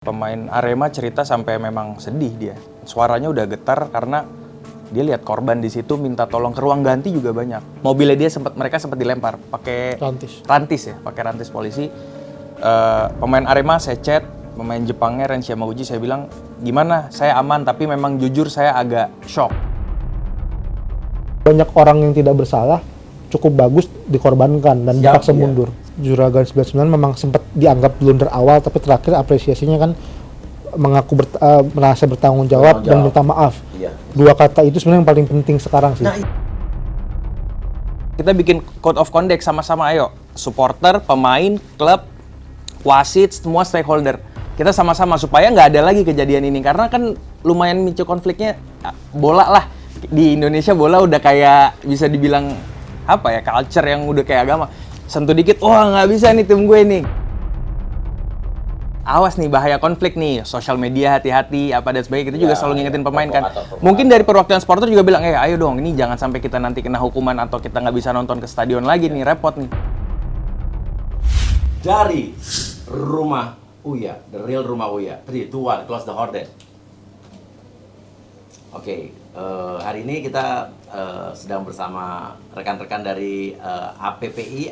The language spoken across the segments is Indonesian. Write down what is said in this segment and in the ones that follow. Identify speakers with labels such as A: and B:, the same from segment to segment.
A: Pemain Arema cerita sampai memang sedih dia. Suaranya udah getar karena dia lihat korban di situ minta tolong ke ruang ganti juga banyak. Mobilnya dia mereka sempat dilempar pakai rantis ya, pakai rantis polisi. Pemain Arema saya chat, pemain Jepangnya Ren Yamauchi, saya bilang gimana? Saya aman tapi memang jujur saya agak shock.
B: Banyak orang yang tidak bersalah cukup bagus dikorbankan dan dipaksa mundur. Juragan 99 memang sempat dianggap blunder awal, tapi terakhir apresiasinya kan mengaku merasa bertanggung jawab dan minta maaf. Iya. Dua kata itu sebenarnya yang paling penting sekarang sih.
A: Kita bikin code of conduct sama-sama, ayo. Supporter, pemain, klub, wasit, semua stakeholder. Kita sama-sama supaya nggak ada lagi kejadian ini. Karena kan lumayan micu konfliknya bola lah. Di Indonesia bola udah kayak bisa dibilang apa ya, culture yang udah kayak agama. Sentuh dikit, wah nggak bisa nih tim gue nih. Awas nih bahaya konflik nih, sosial media hati-hati, apa dan sebagainya. Kita juga selalu ngingetin pemain kan. Mungkin dari perwakilan supporter juga bilang, ayo dong, ini jangan sampai kita nanti kena hukuman atau kita nggak bisa nonton ke stadion lagi nih, repot nih.
C: Dari rumah Uya, the real rumah Uya. 3, 2, 1, close the horde. Oke, hari ini kita sedang bersama rekan-rekan dari API,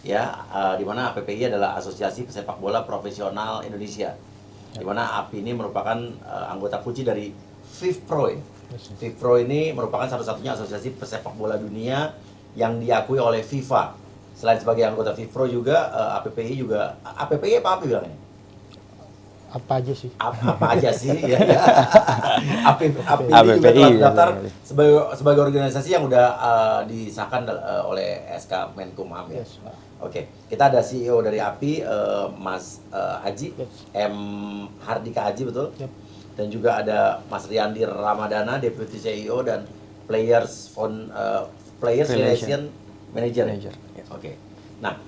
C: ya, di mana APPI adalah Asosiasi Pesepak Bola Profesional Indonesia. Di mana API ini merupakan anggota kunci dari FIFPro. FIFPro ini merupakan satu-satunya asosiasi pesepak bola dunia yang diakui oleh FIFA. Selain sebagai anggota FIFPro juga, APPI juga, APPI apa bilangnya?
B: Apa aja sih?
C: Apa aja sih? Ya. APPI juga telah terdaftar sebagai organisasi yang udah disahkan oleh SK Menkumham. Ya.
B: Yes.
C: Oke, kita ada CEO dari API, Mas Haji, M. Hardika Haji, betul?
B: Yep.
C: Dan juga ada Mas Riyandi Ramadana, Deputy CEO dan Players Relation Manager.
A: Yes.
C: Oke. Nah,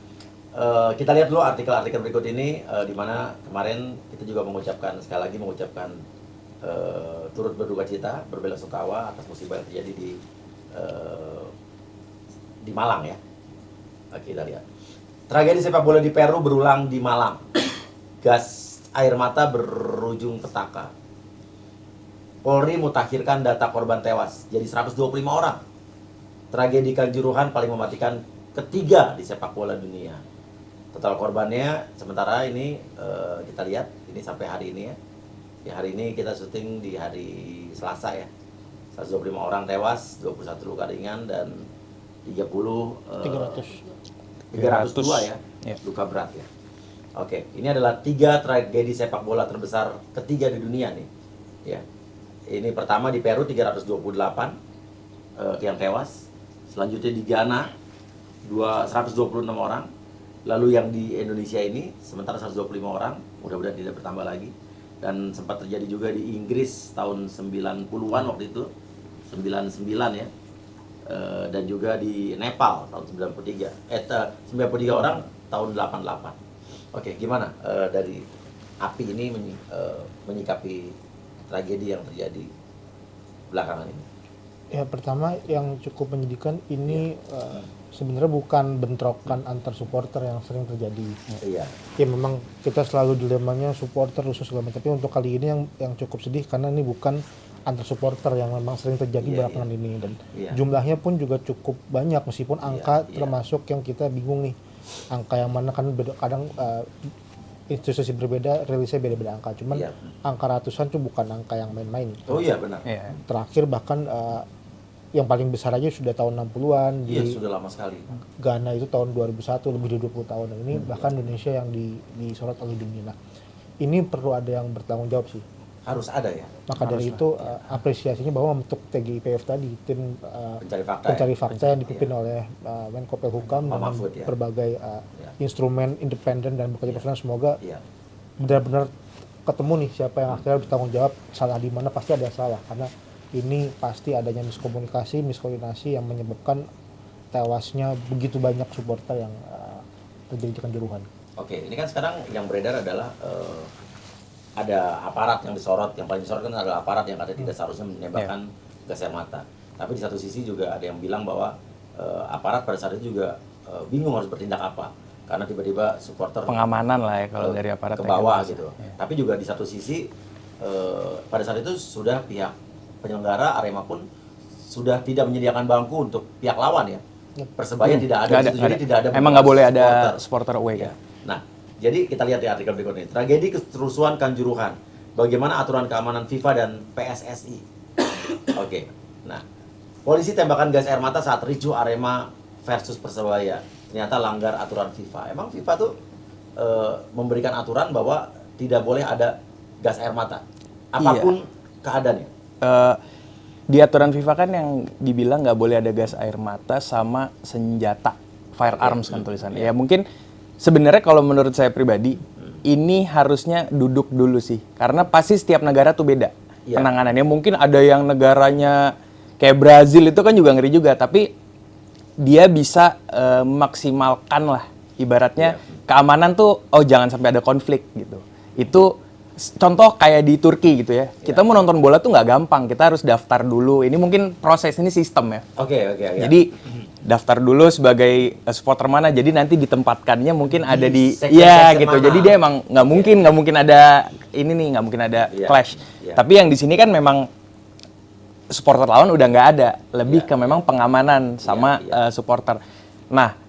C: kita lihat dulu artikel-artikel berikut ini, di mana kemarin kita juga sekali lagi mengucapkan turut berduka cita, berbela-sungkawa atas musibah yang terjadi di Malang ya. Oke, kita lihat. Tragedi sepak bola di Peru berulang di Malang. Gas air mata berujung petaka. Polri mutakhirkan data korban tewas jadi 125 orang. Tragedi Kanjuruhan paling mematikan ketiga di sepak bola dunia. Total korbannya sementara ini kita lihat ini sampai hari ini ya. Di hari ini kita syuting di hari Selasa ya. 125 orang tewas, 21 luka ringan dan 302 ya. Luka berat ya. Oke, ini adalah 3 tragedi sepak bola terbesar ketiga di dunia nih. Ya. Ini pertama di Peru 328 yang tewas. Selanjutnya di Ghana 126 orang. Lalu yang di Indonesia ini sementara 125 orang, mudah-mudahan tidak bertambah lagi. Dan sempat terjadi juga di Inggris tahun 90-an waktu itu, 99 ya. Dan juga di Nepal tahun 93 orang tahun 88. Oke, gimana dari API ini menyikapi tragedi yang terjadi belakangan ini?
B: Ya, pertama yang cukup menyedihkan ini sebenarnya bukan bentrokan antar supporter yang sering terjadi.
C: Iya.
B: Ya memang kita selalu dilemanya supporter khusus segala macam. Tapi untuk kali ini yang cukup sedih karena ini bukan antar supporter yang memang sering terjadi belakangan ini, dan jumlahnya pun juga cukup banyak meskipun angka termasuk yang kita bingung nih. Angka yang mana kan kadang institusi berbeda, rilisnya beda-beda angka. Cuman angka ratusan tuh bukan angka yang main-main.
C: Oh iya benar.
B: Terakhir bahkan yang paling besar aja sudah tahun 60-an.
C: Iya, sudah lama sekali.
B: Ghana itu tahun 2001, lebih dari 20 tahun. Dan ini bahkan Indonesia yang disorot oleh dunia. Nah, ini perlu ada yang bertanggung jawab sih.
C: Harus ada ya.
B: Maka dari itu apresiasinya bahwa untuk TGIPF tadi, tim pencari fakta yang dipimpin oleh Menko Polhukam dengan berbagai instrumen independen dan bekerja profesional, semoga benar-benar ketemu nih siapa yang akhirnya bertanggung jawab. Salah di mana pasti ada salah, karena ini pasti adanya miskoordinasi yang menyebabkan tewasnya begitu banyak supporter yang terjadi di Kanjuruhan.
C: Oke, ini kan sekarang yang beredar adalah ada aparat yang disorot. Yang paling disorot kan adalah aparat yang tidak seharusnya menembakkan gas air mata. Tapi di satu sisi juga ada yang bilang bahwa aparat pada saat itu juga bingung harus bertindak apa. karena tiba-tiba supporter
A: pengamanan lah ya kalau dari aparat
C: ke bawah gitu. Tapi juga di satu sisi pada saat itu sudah pihak penyelenggara Arema pun sudah tidak menyediakan bangku untuk pihak lawan ya. Persebaya tidak ada, jadi tidak ada.
A: Emang nggak boleh ada supporter away ya.
C: Nah, jadi kita lihat di artikel berikut ini. Tragedi kerusuhan Kanjuruhan. Bagaimana aturan keamanan FIFA dan PSSI? Oke. Nah, polisi tembakan gas air mata saat ricuh Arema versus Persebaya. Ternyata langgar aturan FIFA. Emang FIFA tuh memberikan aturan bahwa tidak boleh ada gas air mata. Apapun keadaannya.
A: Di aturan FIFA kan yang dibilang nggak boleh ada gas air mata sama senjata, firearms kan tulisannya. Ya mungkin sebenarnya kalau menurut saya pribadi, ini harusnya duduk dulu sih. Karena pasti setiap negara tuh beda penanganannya. Mungkin ada yang negaranya kayak Brazil itu kan juga ngeri juga, tapi dia bisa memaksimalkan lah. Ibaratnya keamanan tuh, oh jangan sampai ada konflik gitu. Itu contoh kayak di Turki gitu ya. Kita mau nonton bola tuh nggak gampang. Kita harus daftar dulu. Ini mungkin proses ini sistem ya.
C: Oke.
A: Jadi daftar dulu sebagai supporter mana. Jadi nanti ditempatkannya mungkin ada di gitu. Mana? Jadi dia emang nggak mungkin ada ini nih, nggak mungkin ada clash. Tapi yang di sini kan memang supporter lawan udah nggak ada. Lebih ke memang pengamanan sama supporter. Nah,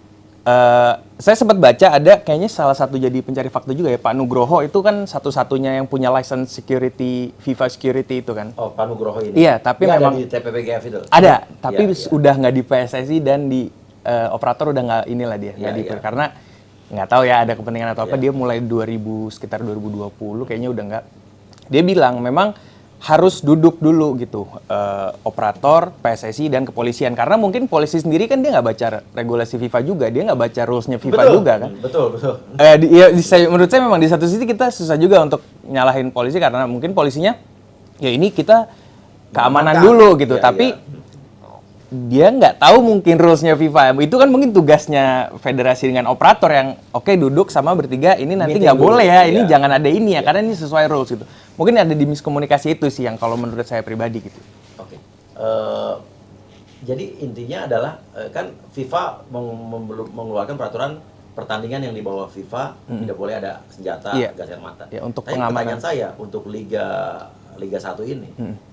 A: saya sempat baca ada kayaknya salah satu jadi pencari fakta juga ya, Pak Nugroho itu kan satu-satunya yang punya license security, FIFA security itu kan.
C: Oh, Pak Nugroho ini?
A: Iya, tapi
C: dia
A: memang
C: ada di TPPGF itu?
A: Ada, tapi udah nggak di PSSI dan di operator udah nggak inilah dia. Karena nggak tahu ya ada kepentingan atau apa, dia mulai sekitar 2020 kayaknya udah nggak. Dia bilang memang harus duduk dulu gitu, operator, PSSI, dan kepolisian. Karena mungkin polisi sendiri kan dia nggak baca regulasi FIFA juga, dia nggak baca rules-nya FIFA juga kan.
C: Betul.
A: Menurut saya memang di satu sisi kita susah juga untuk nyalahin polisi, karena mungkin polisinya, ya ini kita keamanan dulu gitu. Tapi dia nggak tahu mungkin rules-nya FIFA. Itu kan mungkin tugasnya federasi dengan operator yang duduk sama bertiga, ini nanti nggak boleh ya, ini jangan ada ini ya, karena ini sesuai rules gitu. Mungkin ada di miskomunikasi itu sih yang kalau menurut saya pribadi gitu.
C: Oke. Jadi intinya adalah kan FIFA mengeluarkan peraturan pertandingan yang di bawah FIFA tidak boleh ada senjata, gas air mata.
A: Ya, untuk
C: tapi
A: pengamanan.
C: pertanyaan saya untuk Liga 1 ini,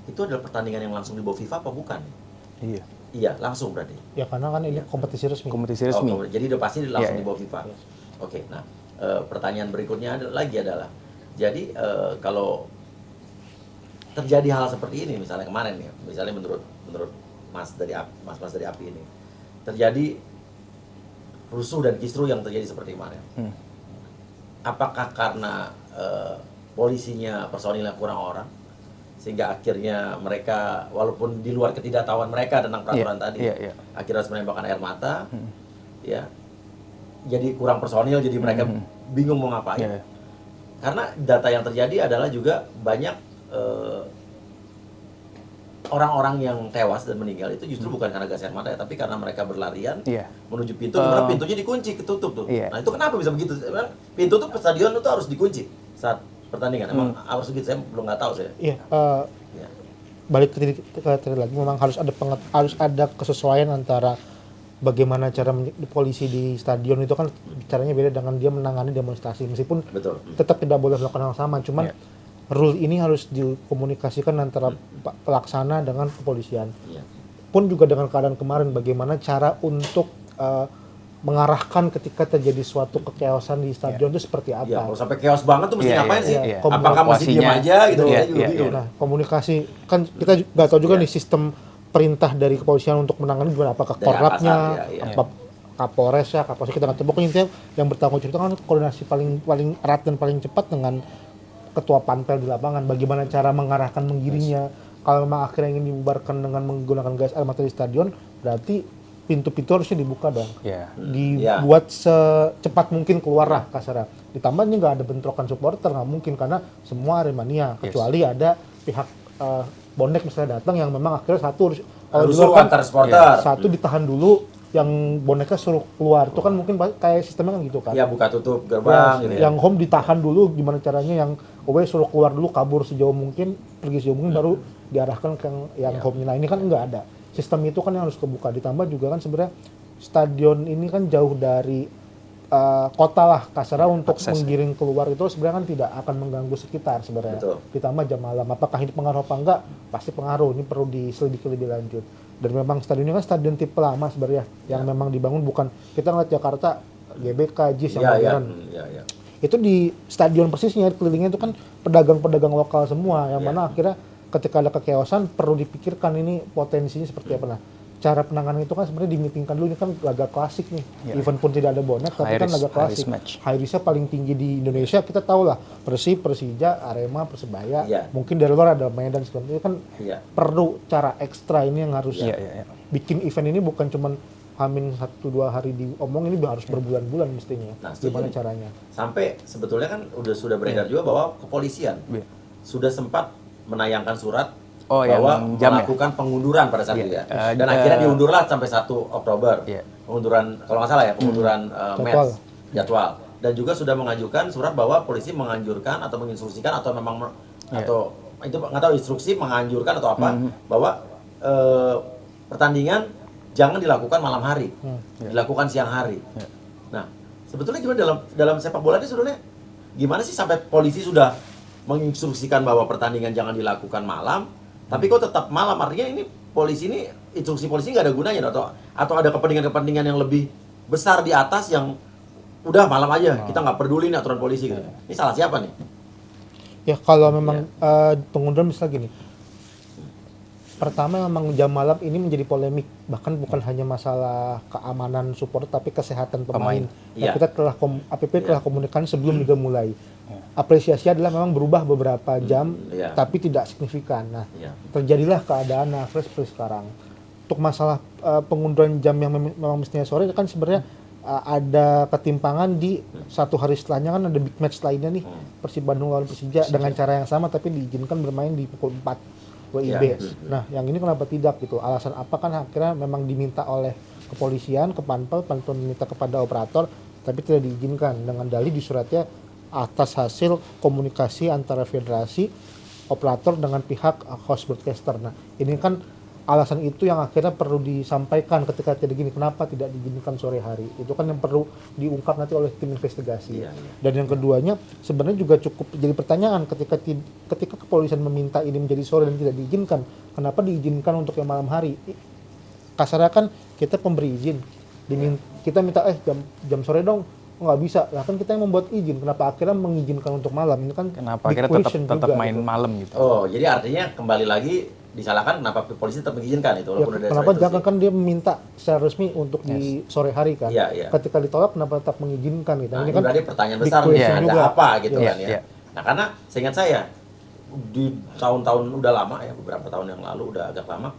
C: itu adalah pertandingan yang langsung di bawah FIFA apa bukan? Iya, langsung berarti.
B: Ya karena kan ini kompetisi resmi.
C: Jadi udah pasti langsung di bawah FIFA. Oke. Nah, pertanyaan berikutnya adalah jadi kalau terjadi hal seperti ini, misalnya kemarin ya, misalnya menurut mas dari API ini terjadi rusuh dan kisruh yang terjadi seperti kemarin, apakah karena polisinya personilnya kurang orang sehingga akhirnya mereka walaupun di luar ketidaktahuan mereka tentang peraturan tadi akhirnya harus menembakkan air mata, ya jadi kurang personil, jadi mereka bingung mau ngapain. Karena data yang terjadi adalah juga banyak orang-orang yang tewas dan meninggal itu justru bukan karena gas air mata ya, tapi karena mereka berlarian menuju pintu, dimana pintunya dikunci, ketutup tuh. Nah itu kenapa bisa begitu? Pintu tuh stadion itu harus dikunci saat pertandingan. Emang harus begitu, saya belum nggak tahu saya.
B: Balik ke tadi lagi, memang harus ada kesesuaian antara bagaimana cara polisi di stadion itu kan caranya beda dengan dia menangani demonstrasi, meskipun tetap tidak boleh melakukan hal sama, cuman rule ini harus dikomunikasikan antara pelaksana dengan kepolisian. Pun juga dengan keadaan kemarin, bagaimana cara untuk mengarahkan ketika terjadi suatu kekeosan di stadion itu seperti apa.
C: Kalau sampai chaos banget tuh mesti ngapain sih? Apakah mesti diam aja gitu?
B: Nah, komunikasi kan kita nggak tahu juga nih sistem perintah dari kepolisian untuk menangani gimana, apakah korlapnya, apa Kapolres ya, Kapolsek, kita nggak tahu. Pokoknya intinya yang bertanggung jawab kan koordinasi paling erat dan paling cepat dengan ketua panpel di lapangan, bagaimana cara mengarahkan menggiringnya. Kalau memang akhirnya ingin dibubarkan dengan menggunakan gas air mata di stadion, berarti pintu-pintu harusnya dibuka dong. Dibuat secepat mungkin keluar lah kasarnya. Ditambah ini nggak ada bentrokan supporter, nggak mungkin karena semua Aremania, kecuali ada pihak bonek misalnya datang yang memang akhirnya satu
C: antar supporter,
B: satu ditahan dulu, yang boneka suruh keluar. Itu kan mungkin kayak sistemnya kan gitu kan.
C: Iya, buka tutup gerbang gitu
B: ya. Yang home ditahan dulu, gimana caranya, yang away suruh keluar dulu, kabur sejauh mungkin, pergi sejauh mungkin, baru diarahkan ke yang home. Nah, ini kan nggak ada. Sistem itu kan yang harus kebuka. Ditambah juga kan sebenarnya stadion ini kan jauh dari kota lah kasarnya untuk
A: akses,
B: menggiring keluar itu sebenarnya kan tidak akan mengganggu sekitar sebenarnya. Ditambah jam malam, apakah ini pengaruh apa enggak? Pasti pengaruh, ini perlu diselidiki lebih lanjut. Dan memang stadionnya kan stadion tipe lama sebenarnya, yang memang dibangun bukan, kita ngeliat Jakarta, GBK, JIS yang modern. Itu di stadion persisnya, kelilingnya itu kan pedagang-pedagang lokal semua, yang mana akhirnya ketika ada kekeosan perlu dipikirkan ini potensinya seperti apa. Nah, cara penanganan itu kan sebenarnya dimitingkan dulu, ini kan laga klasik nih, event pun tidak ada bonek, tapi kan laga klasik, high risk-nya paling tinggi di Indonesia, kita tahu lah, Persib, Persija, Arema, Persebaya, mungkin dari luar ada Medan, segala itu kan perlu cara ekstra ini yang harus bikin event ini bukan cuman Hamin 1-2 hari diomong, ini harus berbulan-bulan mestinya. Nah, gimana caranya?
C: Sampai sebetulnya kan sudah beredar juga bahwa kepolisian sudah sempat menayangkan surat bahwa melakukan pengunduran pada saat itu ya. Dan akhirnya diundurlah sampai 1 Oktober. Pengunduran, kalau nggak salah ya, pengunduran match jadwal. Dan juga sudah mengajukan surat bahwa polisi menganjurkan atau menginstruksikan atau memang atau itu nggak tahu instruksi menganjurkan atau apa bahwa pertandingan jangan dilakukan malam hari, dilakukan siang hari. Nah, sebetulnya gimana dalam sepak bola ini sebetulnya gimana sih sampai polisi sudah menginstruksikan bahwa pertandingan jangan dilakukan malam, tapi kok tetap malam? Artinya ini polisi ini, instruksi polisi nggak ada gunanya atau ada kepentingan-kepentingan yang lebih besar di atas yang udah malam aja, kita nggak peduli nih aturan polisi gitu. Ini salah siapa nih?
B: Ya kalau memang pengunduran misalnya gini, pertama memang jam malam ini menjadi polemik, bahkan bukan hanya masalah keamanan supporter tapi kesehatan pemain. Nah, kita telah APP telah komunikasi sebelum liga mulai. Apresiasi adalah memang berubah beberapa jam tapi tidak signifikan. Nah, terjadilah keadaan seperti sekarang. Untuk masalah pengunduran jam yang memang mestinya sore kan sebenarnya ada ketimpangan di 1 hari setelahnya kan ada big match lainnya nih, Persib Bandung lawan Persija dengan cara yang sama tapi diizinkan bermain di pukul 4 WIB. Nah, yang ini kenapa tidak gitu? Alasan apa kan akhirnya memang diminta oleh kepolisian, ke Panpel meminta kepada operator, tapi tidak diizinkan dengan dalih di suratnya atas hasil komunikasi antara federasi, operator dengan pihak host broadcaster. Nah, ini kan alasan itu yang akhirnya perlu disampaikan ketika tidak gini, kenapa tidak diizinkan sore hari. Itu kan yang perlu diungkap nanti oleh tim investigasi. Dan yang keduanya sebenarnya juga cukup jadi pertanyaan ketika kepolisian meminta ini menjadi sore dan tidak diizinkan, kenapa diizinkan untuk yang malam hari? Kasarnya kan kita pemberi izin, kita minta jam sore dong, nggak bisa, lah kan kita yang membuat izin, kenapa akhirnya mengizinkan untuk malam? Ini kan
A: kenapa akhirnya tetap main gitu. Malam gitu.
C: Oh, jadi artinya kembali lagi disalahkan kenapa polisi tetap mengizinkan itu walaupun ada
B: kenapa jangan kan dia meminta secara resmi untuk di sore hari kan. Ketika ditolak kenapa tetap mengizinkan gitu.
C: Nah,
B: ini
C: kan
B: berarti
C: pertanyaan besar nih, ada apa gitu kan ya. Nah, karena seingat saya di tahun-tahun udah lama ya, beberapa tahun yang lalu udah agak lama,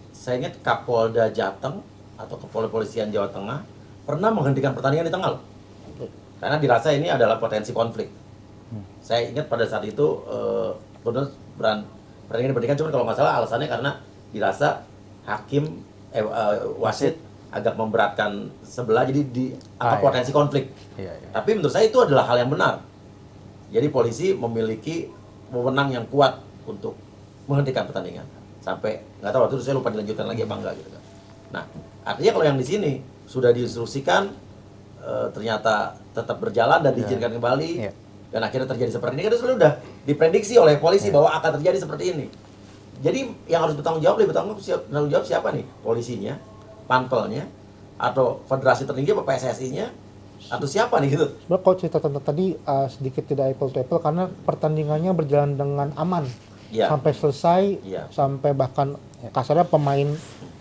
C: saya ingat Kapolda Jateng atau Kepolisian Jawa Tengah pernah menghentikan pertandingan di tengah loh. Karena dirasa ini adalah potensi konflik. Saya ingat pada saat itu pertandingan diberikan, cuma kalau nggak salah alasannya karena dirasa hakim wasit agak memberatkan sebelah, jadi dianggap potensi konflik. Tapi menurut saya itu adalah hal yang benar. Jadi polisi memiliki wewenang yang kuat untuk menghentikan pertandingan. Sampai nggak tahu waktu itu saya lupa dilanjutkan lagi apa enggak gitu kan. Nah, artinya kalau yang di sini sudah diinstruksikan ternyata tetap berjalan dan diizinkan kembali. Dan akhirnya terjadi seperti ini kan sudah diprediksi oleh polisi bahwa akan terjadi seperti ini. Jadi yang harus bertanggung jawab siapa nih? Polisinya, Panpelnya, atau federasi tertinggi apa PSSI-nya, atau siapa nih gitu?
B: Sebenarnya kalau cerita tentang tadi sedikit tidak apple to apple karena pertandingannya berjalan dengan aman sampai selesai, sampai bahkan kasarnya pemain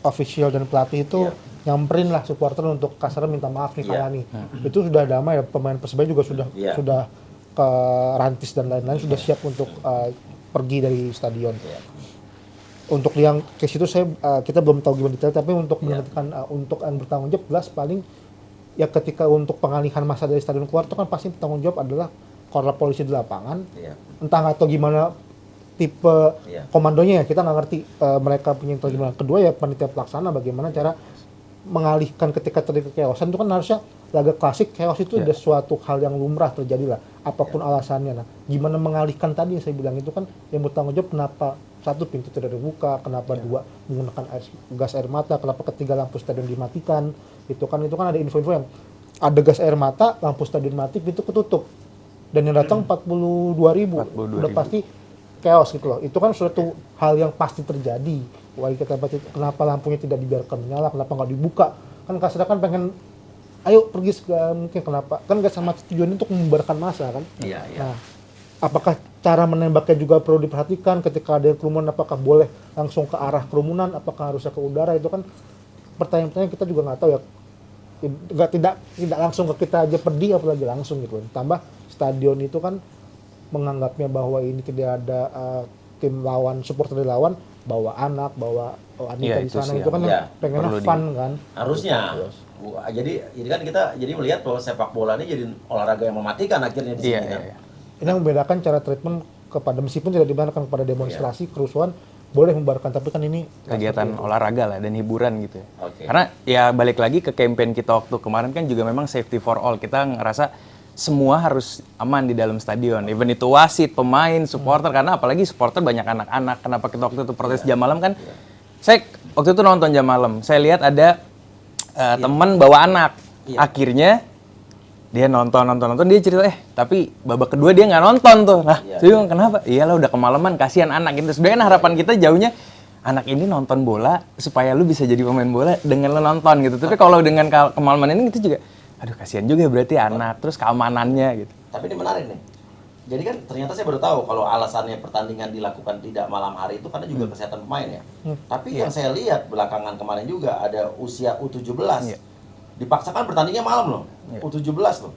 B: official dan pelatih itu nyamperin lah supporter untuk kasarnya minta maaf nih kalah nih. Itu sudah damai ya, pemain Persebaya juga sudah ke Rantis dan lain-lain sudah siap untuk pergi dari stadion. Untuk yang ke situ kita belum tahu gimana detail, tapi untuk menentukan untuk yang bertanggung jawab jelas paling ya ketika untuk pengalihan massa dari stadion keluar itu kan pasti bertanggung jawab adalah korlap polisi di lapangan. Entah atau gimana tipe komandonya ya, kita nggak ngerti mereka punya intelijen gimana. Kedua ya panitia pelaksana bagaimana cara mengalihkan ketika terjadi kekeosan itu kan harusnya laga klasik chaos itu udah suatu hal yang lumrah terjadi lah apapun alasannya. Nah, gimana mengalihkan tadi yang saya bilang itu kan yang bertanggung jawab kenapa satu pintu tidak dibuka, kenapa dua menggunakan gas air mata, kenapa ketiga lampu stadion dimatikan. Itu kan ada info-info yang ada gas air mata, lampu stadion mati, pintu ketutup. Dan yang datang 42.000. Udah pasti chaos gitu loh. Itu kan suatu hal yang pasti terjadi. Wah, kita kenapa lampunya tidak dibiarkan menyala, kenapa nggak dibuka? Kan Kasada kan pengen, ayo pergi segala mungkin, kenapa? Kan gas air mata tujuannya untuk membubarkan massa kan?
C: Iya.
B: Nah, apakah cara menembaknya juga perlu diperhatikan ketika ada kerumunan, apakah boleh langsung ke arah kerumunan, apakah harusnya ke udara, itu kan pertanyaan-pertanyaan kita juga nggak tahu ya. Tidak langsung ke kita aja pedih, apalagi langsung gitu. Tambah stadion itu kan menganggapnya bahwa ini tidak ada tim lawan, supporter dari lawan, bawa anak, bawa wanita di sana, itu kan pengennya fun kan.
C: Harusnya. Jadi kan kita jadi melihat bahwa sepak bola ini jadi olahraga yang mematikan akhirnya di sini kan.
B: Ini yang membedakan cara treatment kepada, meskipun tidak dibenarkan kepada demonstrasi, kerusuhan, boleh membubarkan, tapi kan ini
A: kegiatan olahraga lah dan hiburan gitu ya. Karena ya balik lagi ke campaign kita waktu kemarin kan juga memang safety for all. Kita ngerasa semua harus aman di dalam stadion. Even itu wasit, pemain, supporter, karena apalagi supporter banyak anak-anak. Kenapa kita waktu itu protes jam malam kan? Saya waktu itu nonton jam malam. Saya lihat ada teman bawa anak. Akhirnya dia nonton, dia cerita, tapi babak kedua dia nggak nonton tuh. Nah, saya bilang, kenapa? Iyalah udah kemalaman, kasihan anak gitu. Sebenarnya harapan kita jauhnya, anak ini nonton bola supaya lu bisa jadi pemain bola dengan lu nonton gitu. Tapi kalau dengan kemalaman ini kita juga, aduh kasihan juga berarti anak, terus keamanannya gitu.
C: Tapi ini menarik nih. Jadi kan ternyata saya baru tahu kalau alasannya pertandingan dilakukan tidak malam hari itu karena juga kesehatan pemain ya. Tapi yang saya lihat belakangan kemarin juga ada usia U17. Dipaksakan bertandingnya malam loh, U17 loh.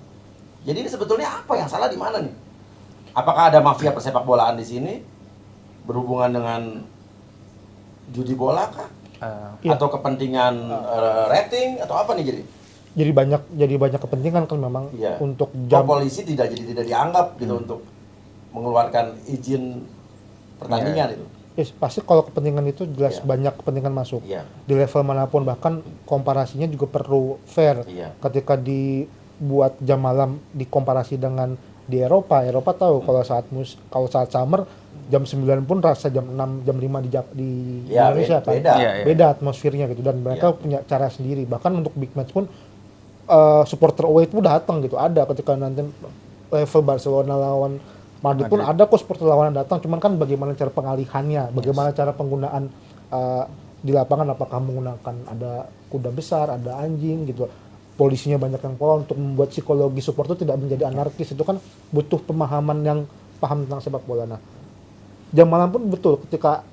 C: Jadi ini sebetulnya apa yang salah di mana nih? Apakah ada mafia persepak bolaan di sini berhubungan dengan judi bola kah? Atau kepentingan rating atau apa nih jadi?
B: Jadi banyak kepentingan kan memang untuk jam.
C: Polisi tidak dianggap gitu untuk mengeluarkan izin pertandingan itu.
B: Pasti kalau kepentingan itu jelas banyak kepentingan masuk di level manapun, bahkan komparasinya juga perlu fair. Ketika dibuat jam malam dikomparasi dengan di Eropa tahu kalau saat summer jam 9 pun rasa jam 6 jam 5 di Indonesia kan beda atmosfernya gitu, dan mereka punya cara sendiri. Bahkan untuk big match pun supporter away itu datang gitu, ada ketika nanti level Barcelona lawan Madrid pun ada kok supporter lawan datang, cuman kan bagaimana cara pengalihannya, bagaimana cara penggunaan di lapangan, apakah menggunakan ada kuda besar, ada anjing gitu, polisinya banyak yang pola untuk membuat psikologi supporter tidak menjadi anarkis. Itu kan butuh pemahaman yang paham tentang sepak bola. Nah, jam malam pun betul ketika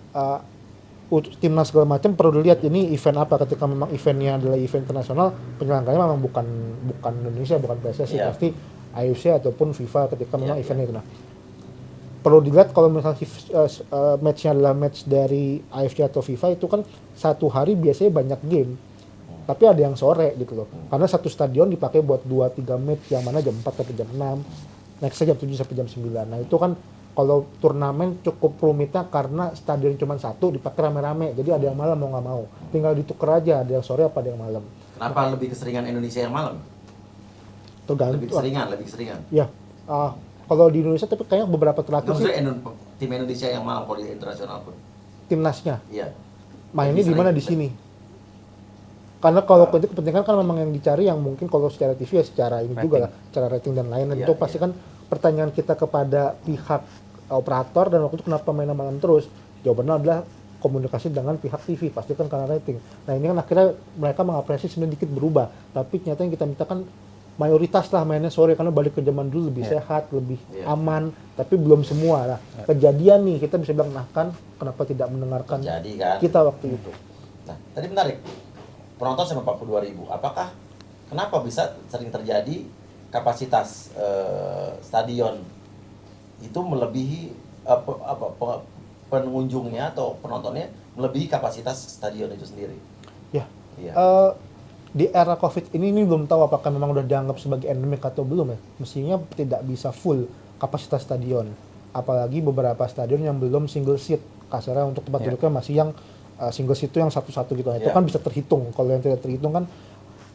B: timnas segala macam perlu dilihat ini event apa. Ketika memang eventnya adalah event internasional, penyelenggaranya memang bukan Indonesia, bukan PSSI, pasti IOC ataupun FIFA ketika memang eventnya itu. Nah, perlu dilihat kalau misalnya match-nya adalah match dari AFC atau FIFA, itu kan satu hari biasanya banyak game, tapi ada yang sore gitu loh, karena satu stadion dipakai buat 2-3 match, yang mana jam 4 sampai jam 6, nextnya jam 7 sampai jam 9. Nah itu kan kalau turnamen cukup rumitnya karena stadion cuma satu dipakai rame-rame, jadi ada yang malam mau nggak mau, tinggal ditukar aja, ada yang sore apa ada yang malam.
C: Kenapa lebih keseringan Indonesia yang malam?
B: Tergantung.
C: Lebih keseringan.
B: Ya, kalau di Indonesia, tapi kayaknya beberapa terakhir sih
C: tim Indonesia yang malam kalau di internasional pun.
B: Timnasnya.
C: Iya.
B: Mainnya di mana? Di sini. Karena kalau kepentingan kan memang yang dicari yang mungkin kalau secara TV ya secara ini rating juga lah, secara rating dan lain-lain. Itu pasti kan pertanyaan kita kepada pihak operator, dan waktu itu kenapa mainnya malam terus? Jawabannya adalah komunikasi dengan pihak TV, pasti kan karena rating. Nah ini kan akhirnya mereka mengapresiasi sebenarnya dikit berubah, tapi ternyata yang kita minta kan mayoritas lah mainnya sore, karena balik ke zaman dulu lebih sehat, lebih aman, tapi belum semua lah. Kejadian nih, kita bisa bilang, nah kan kenapa tidak mendengarkan kita waktu itu.
C: Nah, tadi menarik, penonton sampai 42.000, kenapa bisa sering terjadi kapasitas stadion itu melebihi pengunjungnya atau penontonnya melebihi kapasitas stadion itu sendiri?
B: Di era COVID ini belum tahu apakah memang udah dianggap sebagai endemik atau belum ya. Mestinya tidak bisa full kapasitas stadion. Apalagi beberapa stadion yang belum single seat. Kasarnya untuk tempat duduknya masih yang single seat itu yang satu-satu gitu. Itu kan bisa terhitung. Kalau yang tidak terhitung kan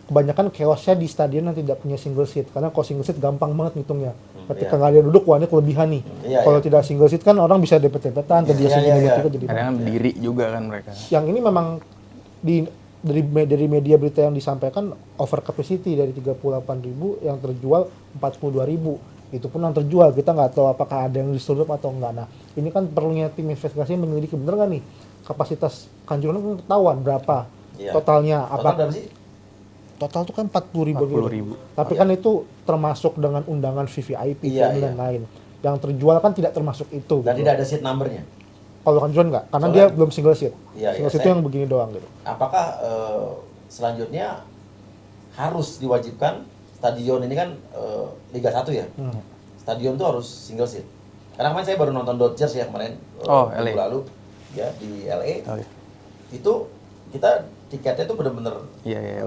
B: kebanyakan chaosnya di stadion yang tidak punya single seat. Karena kalau single seat gampang banget ngitungnya. Ketika nggak ada duduk, wah ini kelebihan nih. Kalau tidak single seat kan orang bisa dempet-dempetan. Jadi
A: kadang berdiri juga kan mereka.
B: Yang ini memang dari media berita yang disampaikan over capacity dari 38.000 yang terjual 42.000. Itu pun yang terjual, kita nggak tahu apakah ada yang disurup atau enggak. Nah, ini kan perlunya tim investigasi menyelidiki bener nggak nih kapasitas Kanjuruhan kan ketahuan berapa totalnya.
C: Total berapa sih?
B: Total itu kan 40.000. Tapi
C: Oh,
B: kan itu termasuk dengan undangan VVIP dan lain-lain. Yang terjual kan tidak termasuk itu.
C: Dan
B: gitu.
C: tidak ada seat numbernya.
B: Kalau Kanjuruhan nggak, karena
C: Soalnya,
B: dia belum single seat. Single seat itu yang begini doang gitu.
C: Apakah selanjutnya harus diwajibkan stadion ini kan Liga 1 ya? Stadion tuh harus single seat. Karena kemarin saya baru nonton Dodgers ya kemarin minggu lalu ya di LA.
A: Oh, iya.
C: Itu kita tiketnya tuh bener-bener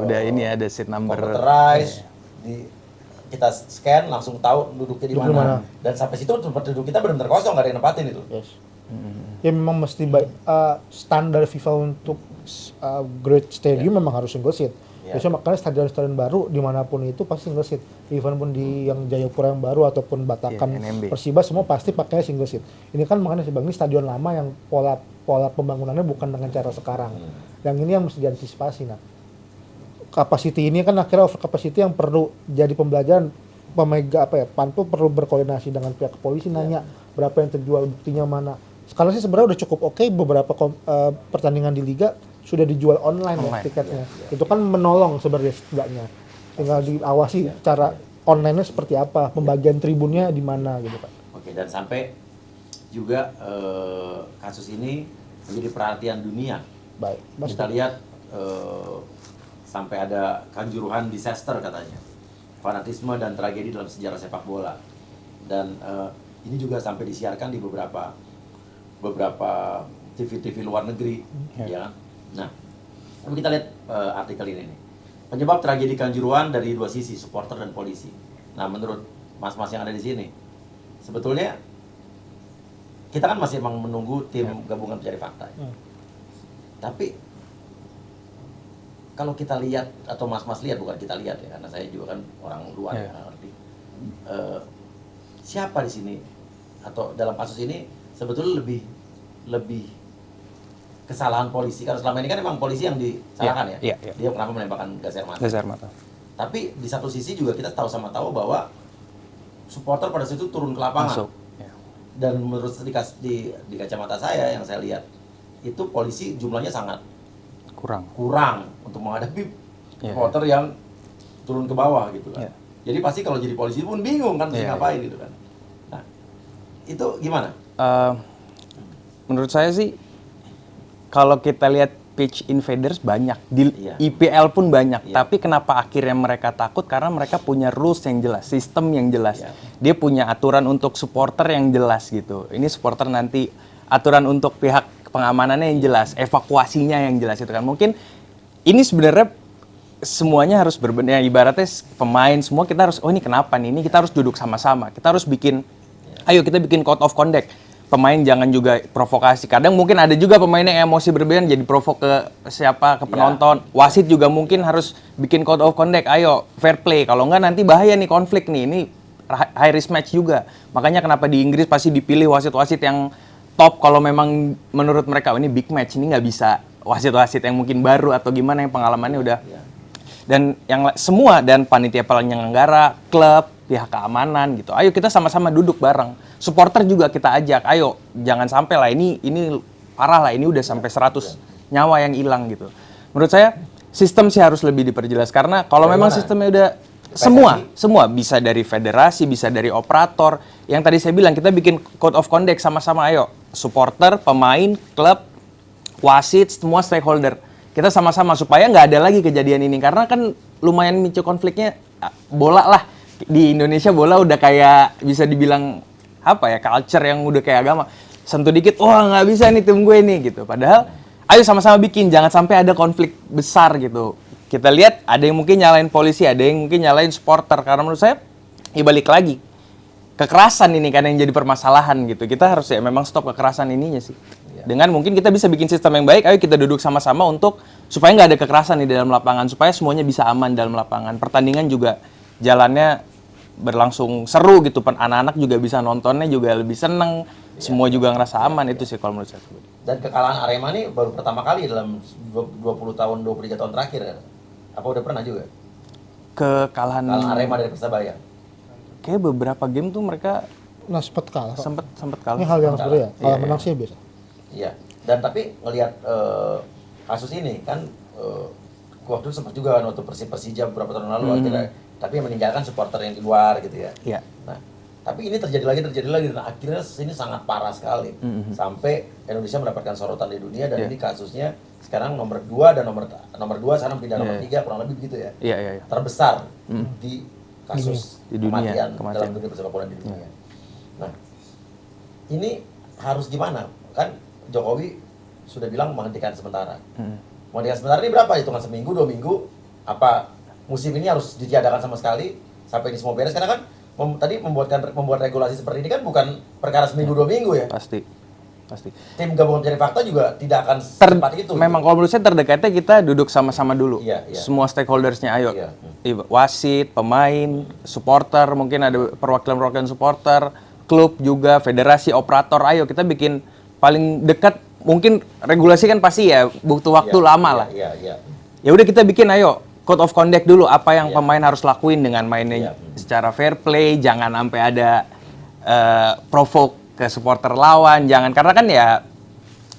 A: udah ini ada seat number.
C: Computerized, kita scan langsung tahu duduknya di mana. Dan sampai situ tempat duduk kita benar-benar kosong, nggak ada yang nempatin itu.
B: Yes. Ya memang mesti standar FIFA untuk great stadium memang harus single seat. Biasanya makanya stadion-stadion baru dimanapun itu pasti single seat. Even pun di yang Jayapura yang baru ataupun Batakan, Persiba semua pasti pakainya single seat. Ini kan makanya sih Bang, ini stadion lama yang pola pembangunannya bukan dengan cara sekarang. Yang ini yang mesti diantisipasi. Nah, capacity ini kan akhirnya over capacity yang perlu jadi pembelajaran Pantu perlu berkoordinasi dengan pihak kepolisian nanya berapa yang terjual, buktinya mana. Sekarang sih sebenarnya udah cukup oke, beberapa pertandingan di liga sudah dijual online ya tiketnya. Itu kan menolong sebenarnya setidaknya. Tinggal diawasi cara online-nya seperti apa, pembagian tribunnya di mana gitu kan.
C: Oke, dan sampai juga kasus ini menjadi perhatian dunia.
B: Baik.
C: Kita lihat sampai ada Kanjuruhan disaster katanya. Fanatisme dan tragedi dalam sejarah sepak bola. Dan ini juga sampai disiarkan di beberapa TV-TV luar negeri, ya. Nah, tapi kita lihat artikel ini nih. Penyebab tragedi Kanjuruhan dari dua sisi, supporter dan polisi. Nah, menurut mas-mas yang ada di sini, sebetulnya kita kan masih emang menunggu tim gabungan pencari fakta. Tapi kalau kita lihat atau mas-mas lihat, bukan kita lihat ya, karena saya juga kan orang luar yang ngerti. Siapa di sini atau dalam kasus ini sebetulnya lebih kesalahan polisi, karena selama ini kan memang polisi yang disalahkan ya. Dia kenapa menembakkan gas air mata. Tapi di satu sisi juga kita tahu bahwa supporter pada situ turun ke lapangan. Dan menurut di kacamata saya yang saya lihat itu polisi jumlahnya sangat kurang untuk menghadapi supporter yang turun ke bawah gitu kan. Jadi pasti kalau jadi polisi pun bingung kan mesti ngapain gitu kan. Nah, itu gimana?
A: Menurut saya sih kalau kita lihat pitch invaders banyak, di IPL pun banyak, tapi kenapa akhirnya mereka takut? Karena mereka punya rules yang jelas, sistem yang jelas. Dia punya aturan untuk supporter yang jelas gitu. Ini supporter nanti aturan untuk pihak pengamanannya yang jelas, evakuasinya yang jelas itu kan. Mungkin ini sebenarnya semuanya harus berbeda, ibaratnya pemain semua kita harus, oh ini kenapa nih, ini kita harus duduk sama-sama, kita harus bikin, ayo kita bikin code of conduct. Pemain jangan juga provokasi. Kadang mungkin ada juga pemain yang emosi berlebihan jadi provok ke siapa, ke penonton. Wasit juga mungkin harus bikin code of conduct. Ayo fair play. Kalau enggak nanti bahaya nih, konflik nih. Ini high risk match juga. Makanya kenapa di Inggris pasti dipilih wasit-wasit yang top kalau memang menurut mereka ini big match. Ini nggak bisa wasit-wasit yang mungkin baru atau gimana yang pengalamannya udah. Dan yang semua, dan panitia penyelenggara, klub, pihak keamanan gitu. Ayo kita sama-sama duduk bareng. Supporter juga kita ajak. Ayo jangan sampai lah ini parah lah, ini udah sampai 100 nyawa yang hilang gitu. Menurut saya sistem sih harus lebih diperjelas, karena kalau memang sistemnya udah semua bisa dari federasi, bisa dari operator. Yang tadi saya bilang kita bikin code of conduct sama-sama, ayo supporter, pemain, klub, wasit, semua stakeholder. Kita sama-sama supaya nggak ada lagi kejadian ini, karena kan lumayan micu konfliknya. Bola lah di Indonesia, bola udah kayak bisa dibilang apa ya, culture yang udah kayak agama. Sentuh dikit, wah nggak bisa nih tim gue nih gitu. Padahal ayo sama-sama bikin, jangan sampai ada konflik besar gitu. Kita lihat ada yang mungkin nyalain polisi, ada yang mungkin nyalain supporter. Karena menurut saya ya balik lagi, kekerasan ini kan yang jadi permasalahan gitu. Kita harus ya memang stop kekerasan ininya sih. Dengan mungkin kita bisa bikin sistem yang baik, ayo kita duduk sama-sama untuk supaya nggak ada kekerasan di dalam lapangan, supaya semuanya bisa aman dalam lapangan. Pertandingan juga jalannya berlangsung seru gitu, anak-anak juga bisa nontonnya juga lebih seneng. semua juga ngerasa aman itu sih kalau menurut saya.
C: Dan kekalahan Arema nih baru pertama kali dalam 20 tahun, 23 tahun terakhir ya? Apa udah pernah juga?
A: Kekalahan
C: Arema dari Persebaya?
A: Kayak beberapa game tuh mereka
B: sempat kalah.
A: Sempat kalah.
B: Ini hal yang sebenarnya kalau menang sih biasa.
C: Iya. Dan tapi ngelihat kasus ini kan waktu itu sempat juga kan waktu Persija beberapa tahun lalu akhirnya, tapi yang meninggalkan supporter yang di luar gitu ya.
A: Iya.
C: Nah, tapi ini terjadi lagi dan akhirnya ini sangat parah sekali. Sampai Indonesia mendapatkan sorotan di dunia dan ini kasusnya sekarang nomor 2 dan nomor 2 sekarang pindah nomor 3 kurang lebih begitu ya.
A: Iya.
C: Terbesar di kasus
A: di dunia,
C: kematian dalam dunia persepak bola di dunia. Nah, ini harus gimana? Kan Jokowi sudah bilang menghentikan sementara. Menghentikan sementara ini berapa? Hitungan seminggu, 2 minggu? Apa musim ini harus ditiadakan sama sekali sampai ini semua beres? Karena kan tadi membuat regulasi seperti ini kan bukan perkara seminggu 2 minggu ya.
A: Pasti.
C: Tim gabungan pencari fakta juga tidak akan secepat itu.
A: Memang kalau menurut saya terdekatnya kita duduk sama-sama dulu.
C: Iya.
A: Semua stakeholdersnya ayo.
C: Iya.
A: Wasit, pemain, supporter, mungkin ada perwakilan supporter, klub juga, federasi, operator, ayo kita bikin paling dekat. Mungkin regulasi kan pasti ya butuh waktu lama lah.
C: Iya.
A: Ya udah kita bikin ayo code of conduct dulu apa yang pemain harus lakuin dengan mainnya secara fair play, jangan sampai ada provoke ke supporter lawan, jangan, karena kan ya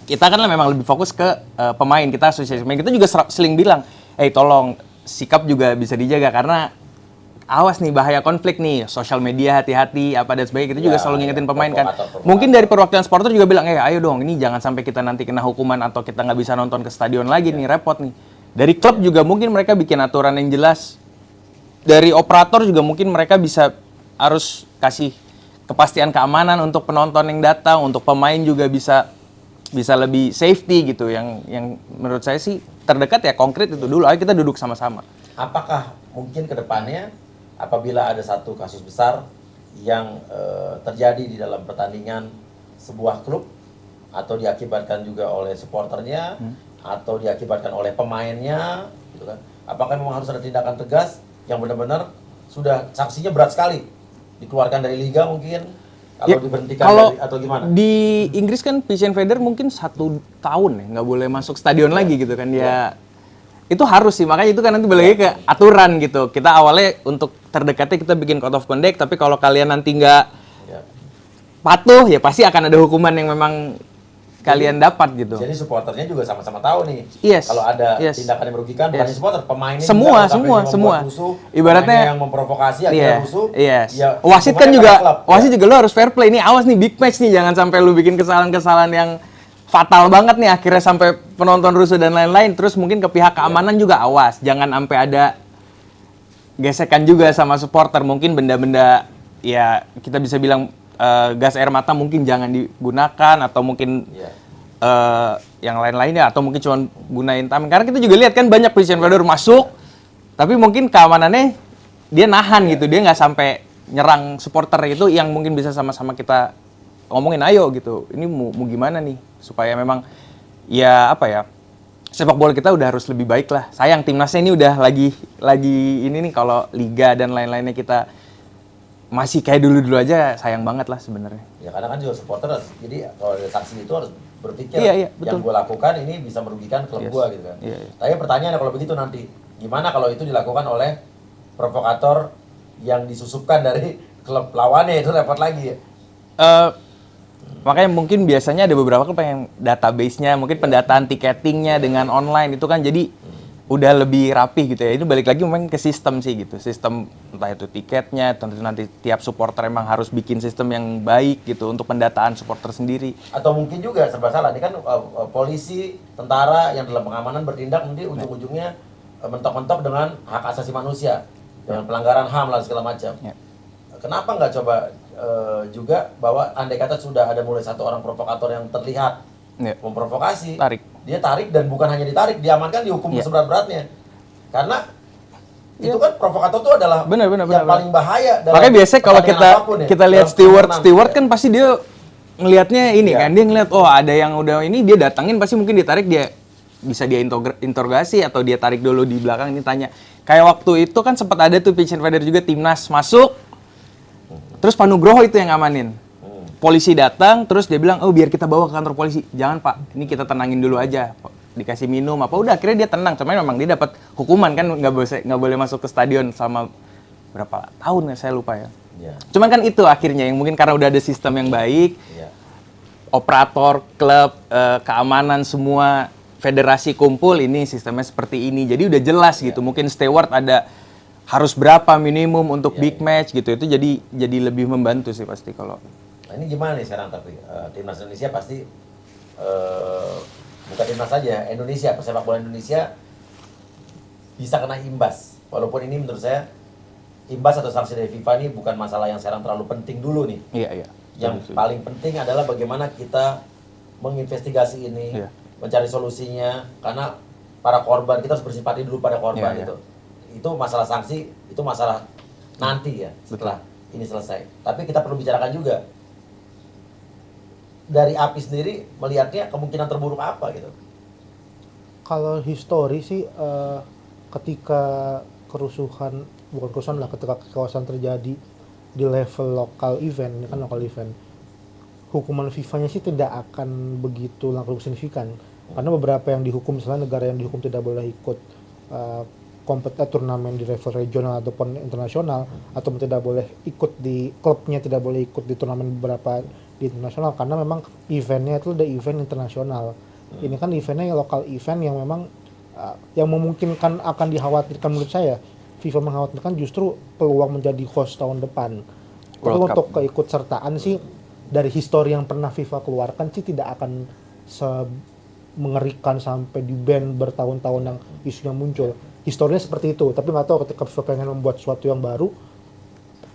A: kita kan memang lebih fokus ke pemain, kita asosiasi pemain, kita juga sering bilang, tolong sikap juga bisa dijaga karena awas nih bahaya konflik nih, sosial media hati-hati apa dan sebagainya, kita juga selalu ngingetin pemain kan. Mungkin dari perwakilan supporter juga bilang, ayo dong ini jangan sampai kita nanti kena hukuman atau kita nggak bisa nonton ke stadion lagi nih, repot nih. Dari klub juga mungkin mereka bikin aturan yang jelas. Dari operator juga mungkin mereka harus kasih kepastian keamanan untuk penonton yang datang, untuk pemain juga bisa lebih safety gitu. Yang menurut saya sih terdekat ya konkret itu dulu. Ayo kita duduk sama-sama.
C: Apakah mungkin ke depannya apabila ada satu kasus besar yang terjadi di dalam pertandingan sebuah klub atau diakibatkan juga oleh supporternya atau diakibatkan oleh pemainnya gitu kan, apakah memang harus ada tindakan tegas yang benar-benar sudah sanksinya berat sekali, dikeluarkan dari liga mungkin atau diberhentikan atau gimana? Di
A: Inggris kan PCN Feder mungkin 1 tahun ya nggak boleh masuk stadion lagi gitu kan ya. Itu harus sih, makanya itu kan nanti balik lagi ke aturan gitu. Kita awalnya untuk terdekatnya kita bikin code of conduct, tapi kalau kalian nanti nggak patuh ya pasti akan ada hukuman yang memang kalian dapat gitu.
C: Jadi supporternya juga sama-sama tahu nih. Kalau ada tindakan yang merugikan bukan supporter, pemainnya
A: semua.
C: Rusuh,
A: ibaratnya
C: yang memprovokasi akhirnya rusuh.
A: Ya, wasit kan juga, wasit juga lo harus fair play. Ini awas nih big match nih, jangan sampai lu bikin kesalahan-kesalahan yang fatal banget nih akhirnya sampai penonton rusuh dan lain-lain. Terus mungkin ke pihak keamanan juga awas, jangan sampai ada gesekan juga sama supporter. Mungkin benda-benda ya kita bisa bilang gas air mata mungkin jangan digunakan atau mungkin yang lain-lainnya atau mungkin cuma gunain tameng. Karena kita juga lihat kan banyak PCN Feder masuk tapi mungkin keamanannya dia nahan gitu, dia nggak sampai nyerang supporter. Itu yang mungkin bisa sama-sama kita ngomongin, ayo gitu, ini mau gimana nih supaya memang ya apa ya, sepak bola kita udah harus lebih baik lah. Sayang timnasnya ini udah lagi ini nih, kalau liga dan lain-lainnya kita masih kayak dulu-dulu aja, sayang banget lah sebenarnya.
C: Ya karena kan juga supporter, jadi kalau ada sanksi itu harus berpikir
A: betul.
C: Yang gue lakukan ini bisa merugikan klub gue gitu kan. Tapi pertanyaannya kalau begitu nanti, gimana kalau itu dilakukan oleh provokator yang disusupkan dari klub lawannya, itu repot lagi ya?
A: Makanya mungkin biasanya ada beberapa klub yang database-nya, mungkin pendataan tiketingnya dengan online itu kan jadi udah lebih rapih gitu ya. Ini balik lagi memang ke sistem sih gitu. Sistem entah itu tiketnya, tentu nanti tiap supporter emang harus bikin sistem yang baik gitu untuk pendataan supporter sendiri.
C: Atau mungkin juga serba salah, ini kan polisi, tentara yang dalam pengamanan bertindak nanti ujung-ujungnya mentok-mentok dengan hak asasi manusia, dengan pelanggaran HAM lah segala macam. Kenapa nggak coba juga bahwa andai kata sudah ada mulai satu orang provokator yang terlihat memprovokasi, dia tarik dan bukan hanya ditarik, diamankan, dihukum seberat-beratnya. Karena itu kan provokator itu adalah yang paling bahaya.
A: Makanya biasanya kalau kita lihat steward kan pasti dia ngelihatnya ini kan, dia ngelihat ada yang udah ini, dia datangin pasti mungkin ditarik, dia bisa dia interogasi atau dia tarik dulu di belakang, ini tanya. Kayak waktu itu kan sempat ada tuh PCN Feder juga timnas masuk, terus Pak Nugroho itu yang ngamanin. polisi datang, terus dia bilang, oh biar kita bawa ke kantor polisi. Jangan Pak, ini kita tenangin dulu aja. Dikasih minum apa, udah akhirnya dia tenang. Cuman memang dia dapat hukuman kan, nggak boleh masuk ke stadion selama berapa tahun ya, saya lupa ya. Cuman kan itu akhirnya yang mungkin karena udah ada sistem yang baik, operator, klub, keamanan semua, federasi kumpul, ini sistemnya seperti ini. Jadi udah jelas gitu. Mungkin steward ada harus berapa minimum untuk big match gitu. Itu jadi lebih membantu sih pasti kalau.
C: Nah ini gimana nih sekarang tapi timnas Indonesia pasti bukan timnas saja, Indonesia, pesepak bola Indonesia bisa kena imbas. Walaupun ini menurut saya imbas atau sanksi dari FIFA ini bukan masalah yang sekarang terlalu penting dulu nih.
A: Iya.
C: Yang paling penting adalah bagaimana kita menginvestigasi ini, mencari solusinya, karena para korban kita harus bersimpati dulu pada korban itu. Itu masalah sanksi, itu masalah nanti ya setelah ini selesai. Tapi kita perlu bicarakan juga dari API sendiri melihatnya kemungkinan terburuk apa gitu.
B: Kalau histori sih ketika kerusuhan, bukan kerusuhan lah, ketika kekerasan terjadi di level lokal event, ini kan lokal event, hukuman FIFA-nya sih tidak akan begitu langsung signifikan. Karena beberapa yang dihukum, misalnya negara yang dihukum tidak boleh ikut turnamen di level regional ataupun internasional, atau tidak boleh ikut di klubnya, tidak boleh ikut di turnamen beberapa di internasional, karena memang eventnya itu udah event internasional. Ini kan eventnya lokal event yang memang yang memungkinkan akan dikhawatirkan, menurut saya FIFA mengkhawatirkan justru peluang menjadi host tahun depan. Tapi untuk keikutsertaan sih dari histori yang pernah FIFA keluarkan sih tidak akan mengerikan sampai di ban bertahun-tahun yang isunya muncul. Historinya seperti itu, tapi nggak tahu ketika FIFA pengen membuat sesuatu yang baru,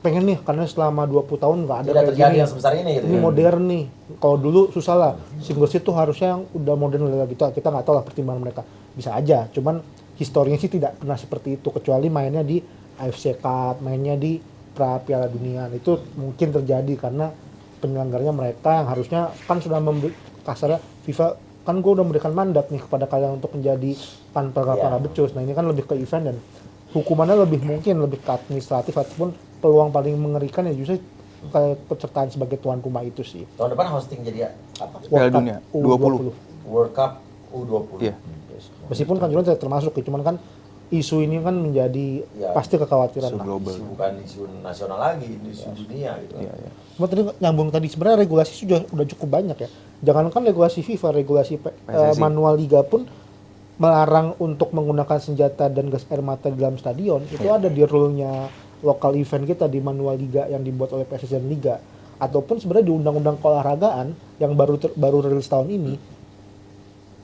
B: pengen nih, karena selama 20 tahun nggak ada
C: tidak terjadi yang sebesar ini gitu.
B: Ini modern nih. Kalau dulu susah lah, single seat tuh harusnya yang udah modern gitu. Kita nggak tahu lah pertimbangan mereka. Bisa aja, cuman historinya sih tidak pernah seperti itu, kecuali mainnya di AFC Cup, mainnya di pra Piala Dunia. Itu mungkin terjadi karena penyelenggaranya mereka yang harusnya kan sudah kasarnya FIFA kan gue udah memberikan mandat nih kepada kalian untuk menjadi tanpa becus. Nah ini kan lebih ke event dan hukumannya lebih mungkin lebih ke administratif, ataupun peluang paling mengerikan ya justru kepesertaan sebagai tuan rumah itu sih.
C: Tahun depan hosting jadi apa?
A: Piala Dunia U20.
C: World Cup U20.
A: Iya.
B: Meskipun kan juga termasuk ya, cuman kan isu ini kan menjadi pasti kekhawatiran
A: isu global.
C: Bukan isu nasional lagi, isu dunia gitu.
A: Iya.
B: Cuma tadi nyambung tadi, sebenarnya regulasi sudah udah cukup banyak ya. Jangankan regulasi FIFA, regulasi manual liga pun melarang untuk menggunakan senjata dan gas air mata di dalam stadion. Itu ada di rule-nya lokal event kita di manual liga yang dibuat oleh PSSI dan Liga. Ataupun sebenarnya di undang-undang keolahragaan yang baru rilis tahun ini,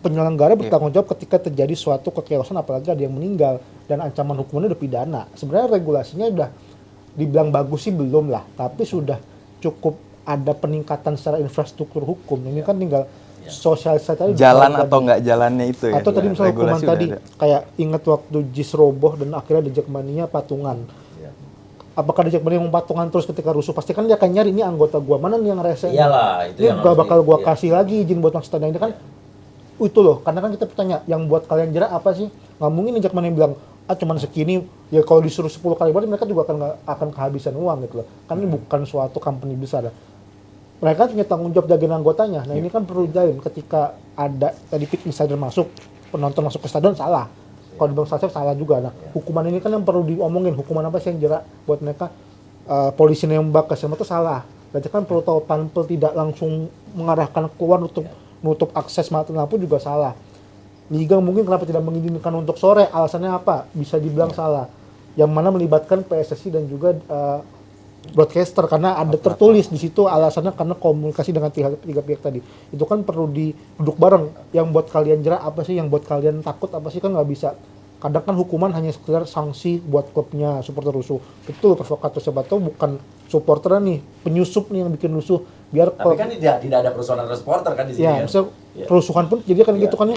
B: penyelenggara bertanggung jawab ketika terjadi suatu kechaosan, apalagi ada yang meninggal, dan ancaman hukumannya udah pidana. Sebenarnya regulasinya udah dibilang bagus sih belum lah, tapi sudah cukup ada peningkatan secara infrastruktur hukum. Ini kan tinggal sosialisasi tadi,
A: jalan atau nggak jalannya itu ya.
B: Atau tadi misalnya hukuman tadi kayak ingat waktu JIS roboh dan akhirnya di Jackmania patungan. Apakah di Jackmania mau patungan terus ketika rusuh? Pasti kan dia akan nyari, ini anggota gua mana nih yang rese.
C: Iyalah, itu
B: ini gak bakal gua kasih lagi izin buat masuk stadion. Ini kan itu loh, karena kan kita bertanya, yang buat kalian jerak apa sih? Nggak mungkin nih Jackmania bilang, cuman segini, ya kalau disuruh 10 kali balik mereka juga akan kehabisan uang gitu loh. Kan ini bukan suatu company besar. Mereka punya tanggung jawab jagain anggotanya. Nah ini kan perlu jalan ketika ada tadi pit insider masuk, penonton masuk ke stadion salah. Kalau dibilang salah juga. Nah hukuman ini kan yang perlu diomongin, hukuman apa sih yang jerak buat mereka. Polisi nembak ke itu salah. Berarti kan perlu tahu panpel tidak langsung mengarahkan keluar untuk nutup akses mata lampu juga salah. Liga mungkin kenapa tidak mengizinkan untuk sore, alasannya apa? Bisa dibilang salah. Yang mana melibatkan PSSI dan juga broadcaster, karena ada tertulis di situ alasannya karena komunikasi dengan tiga pihak tadi. Itu kan perlu duduk bareng. Yang buat kalian jerak apa sih? Yang buat kalian takut apa sih? Kan nggak bisa. Kadang kan hukuman hanya sekedar sanksi buat klubnya, supporter rusuh. Betul, provokator siapa tahu bukan supporter nih, penyusup nih yang bikin rusuh. Biar
C: tapi kan tidak ada perusuhan antara supporter kan di sini.
B: Ya, misal kerusuhan pun jadi kan gitu kan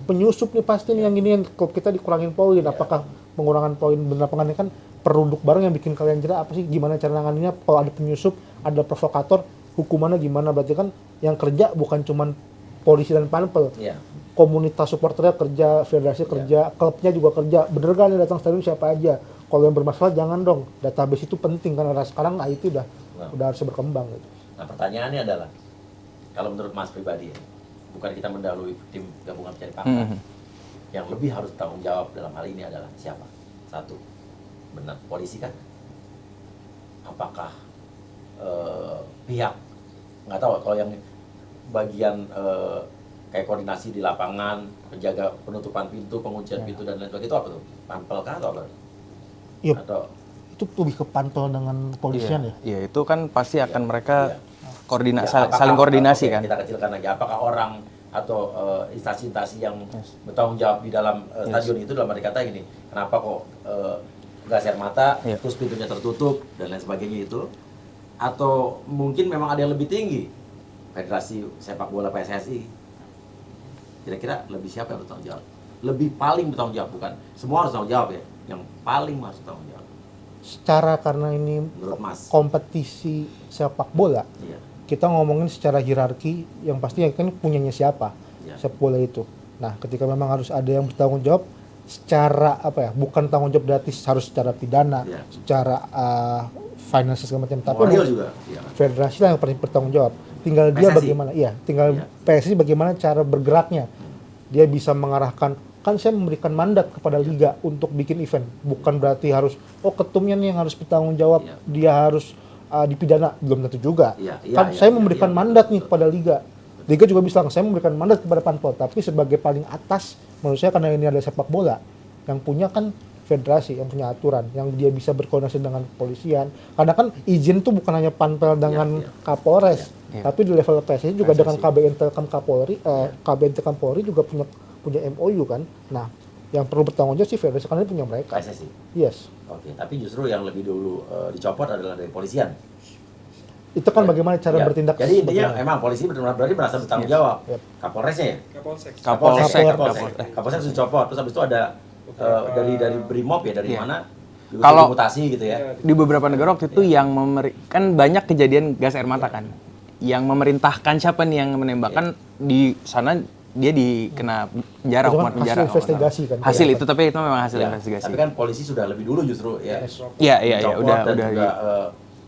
B: penyusup nih pasti nih yang ini yang klub kita dikurangin poin. Apakah pengurangan poin benar apa enggak kan perlu duduk bareng yang bikin kalian jerak apa sih? Gimana cara nanganinnya? Kalau ada penyusup, ada provokator, hukumannya gimana? Berarti kan yang kerja bukan cuman polisi dan panpel. Komunitas supporternya kerja, federasi kerja, klubnya juga kerja. Bener kan yang datang stadion siapa aja? Kalau yang bermasalah jangan dong. Database itu penting karena sekarang IT udah harus berkembang gitu.
C: Nah pertanyaannya adalah, kalau menurut Mas pribadi ya, bukan kita mendahului tim gabungan pencari fakta, yang lebih harus tanggung jawab dalam hal ini adalah siapa? Satu, benar polisi kan? Apakah pihak, nggak tahu kalau yang bagian kayak koordinasi di lapangan, penjaga penutupan pintu, penguncian pintu dan lain sebagainya, itu apa tuh? Pampel kah atau apa?
B: Iya,
C: Atau
B: itu lebih ke pantau dengan kepolisian ya.
A: Iya, itu kan pasti akan mereka koordinasi,
C: ya,
A: saling koordinasi kan.
C: Kita kecilkan lagi, apakah orang atau instansi-instansi yang bertanggung jawab di dalam stadion itu, dalam arti kata ini, kenapa kok gas air mata, terus pintunya tertutup dan lain sebagainya itu, atau mungkin memang ada yang lebih tinggi, Federasi Sepak Bola PSSI, kira-kira lebih siapa yang bertanggung jawab? Lebih paling bertanggung jawab, bukan semua harus bertanggung jawab ya, yang paling harus bertanggung jawab.
B: Secara karena ini
C: Menurut Mas,
B: kompetisi sepak bola,
C: iya.
B: kita ngomongin secara hierarki yang pasti kan punyanya siapa sepak bola itu. Nah, ketika memang harus ada yang bertanggung jawab secara apa ya, bukan tanggung jawab berarti harus secara pidana, secara finance segala macam, tapi
C: juga,
B: federasi lah yang paling bertanggung jawab. Tinggal dia bagaimana, tinggal PSSI bagaimana cara bergeraknya. Dia bisa mengarahkan, kan saya memberikan mandat kepada liga untuk bikin event, bukan berarti harus ketumnya nih yang harus bertanggung jawab, dia harus dipidana, belum tentu juga. Saya memberikan mandat nih kepada liga. Liga juga bisa, saya memberikan mandat kepada Panpel, tapi sebagai paling atas menurut saya, karena ini ada sepak bola, yang punya kan federasi, yang punya aturan, yang dia bisa berkoordinasi dengan kepolisian. Karena kan izin tuh bukan hanya Panpel dengan Kapolres, tapi di level PSSI juga dengan KBN Telkom Kapolri, KBN Telkom Polri juga punya MOU kan. Nah, yang perlu bertanggung jawab sih federasi, karena punya mereka.
C: PSSI.
B: Yes.
C: Oke, tapi justru yang lebih dulu dicopot adalah dari polisian.
B: Itu kan bagaimana cara bertindak.
C: Jadi intinya emang polisi berarti merasa bertanggung jawab. Kapolresnya ya? Kapolsek dicopot. Terus habis itu ada dari Brimob ya, dari mana?
A: Kalau
C: mutasi gitu ya.
A: Di beberapa negara waktu itu yang kan banyak kejadian gas air mata kan. Yang memerintahkan siapa nih yang menembakkan di sana, dia dikena penjara, hukuman penjara.
B: Hasil investigasi kan.
A: Hasil itu, tapi itu memang hasil investigasi.
C: Tapi kan polisi sudah lebih dulu justru ya.
A: Iya, udah
C: juga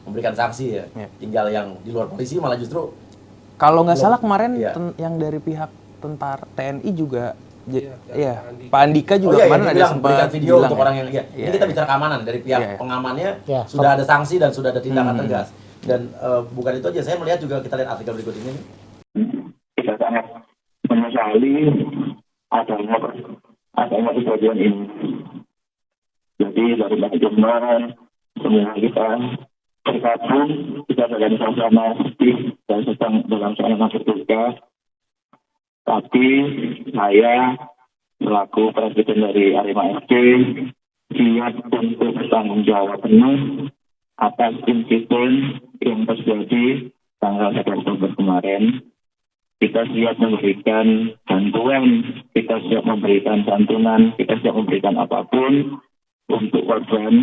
C: memberikan sanksi ya. Tinggal yang di luar polisi malah justru.
A: Kalau nggak salah kemarin yang dari pihak tentara TNI juga, Pak Andika juga kemarin ada sempat
C: video
A: bilang
C: untuk orang yang ini kita bicara keamanan dari pihak pengamannya sudah ada sanksi dan sudah ada tindakan tegas. Dan bukan itu aja, saya melihat juga, kita lihat artikel berikut ini.
D: Kita sangat menyesali adanya kejadian ini. Jadi dari manajemen semua kita bergabung, kita dalam suasana sedih dan sedang dalam suasana berduka. Tapi saya selaku presiden dari Arema FC siap untuk bertanggung jawab penuh atas insiden yang terjadi tanggal 1 Oktober kemarin. Kita siap memberikan bantuan, kita siap memberikan santunan, kita siap memberikan apapun untuk korban.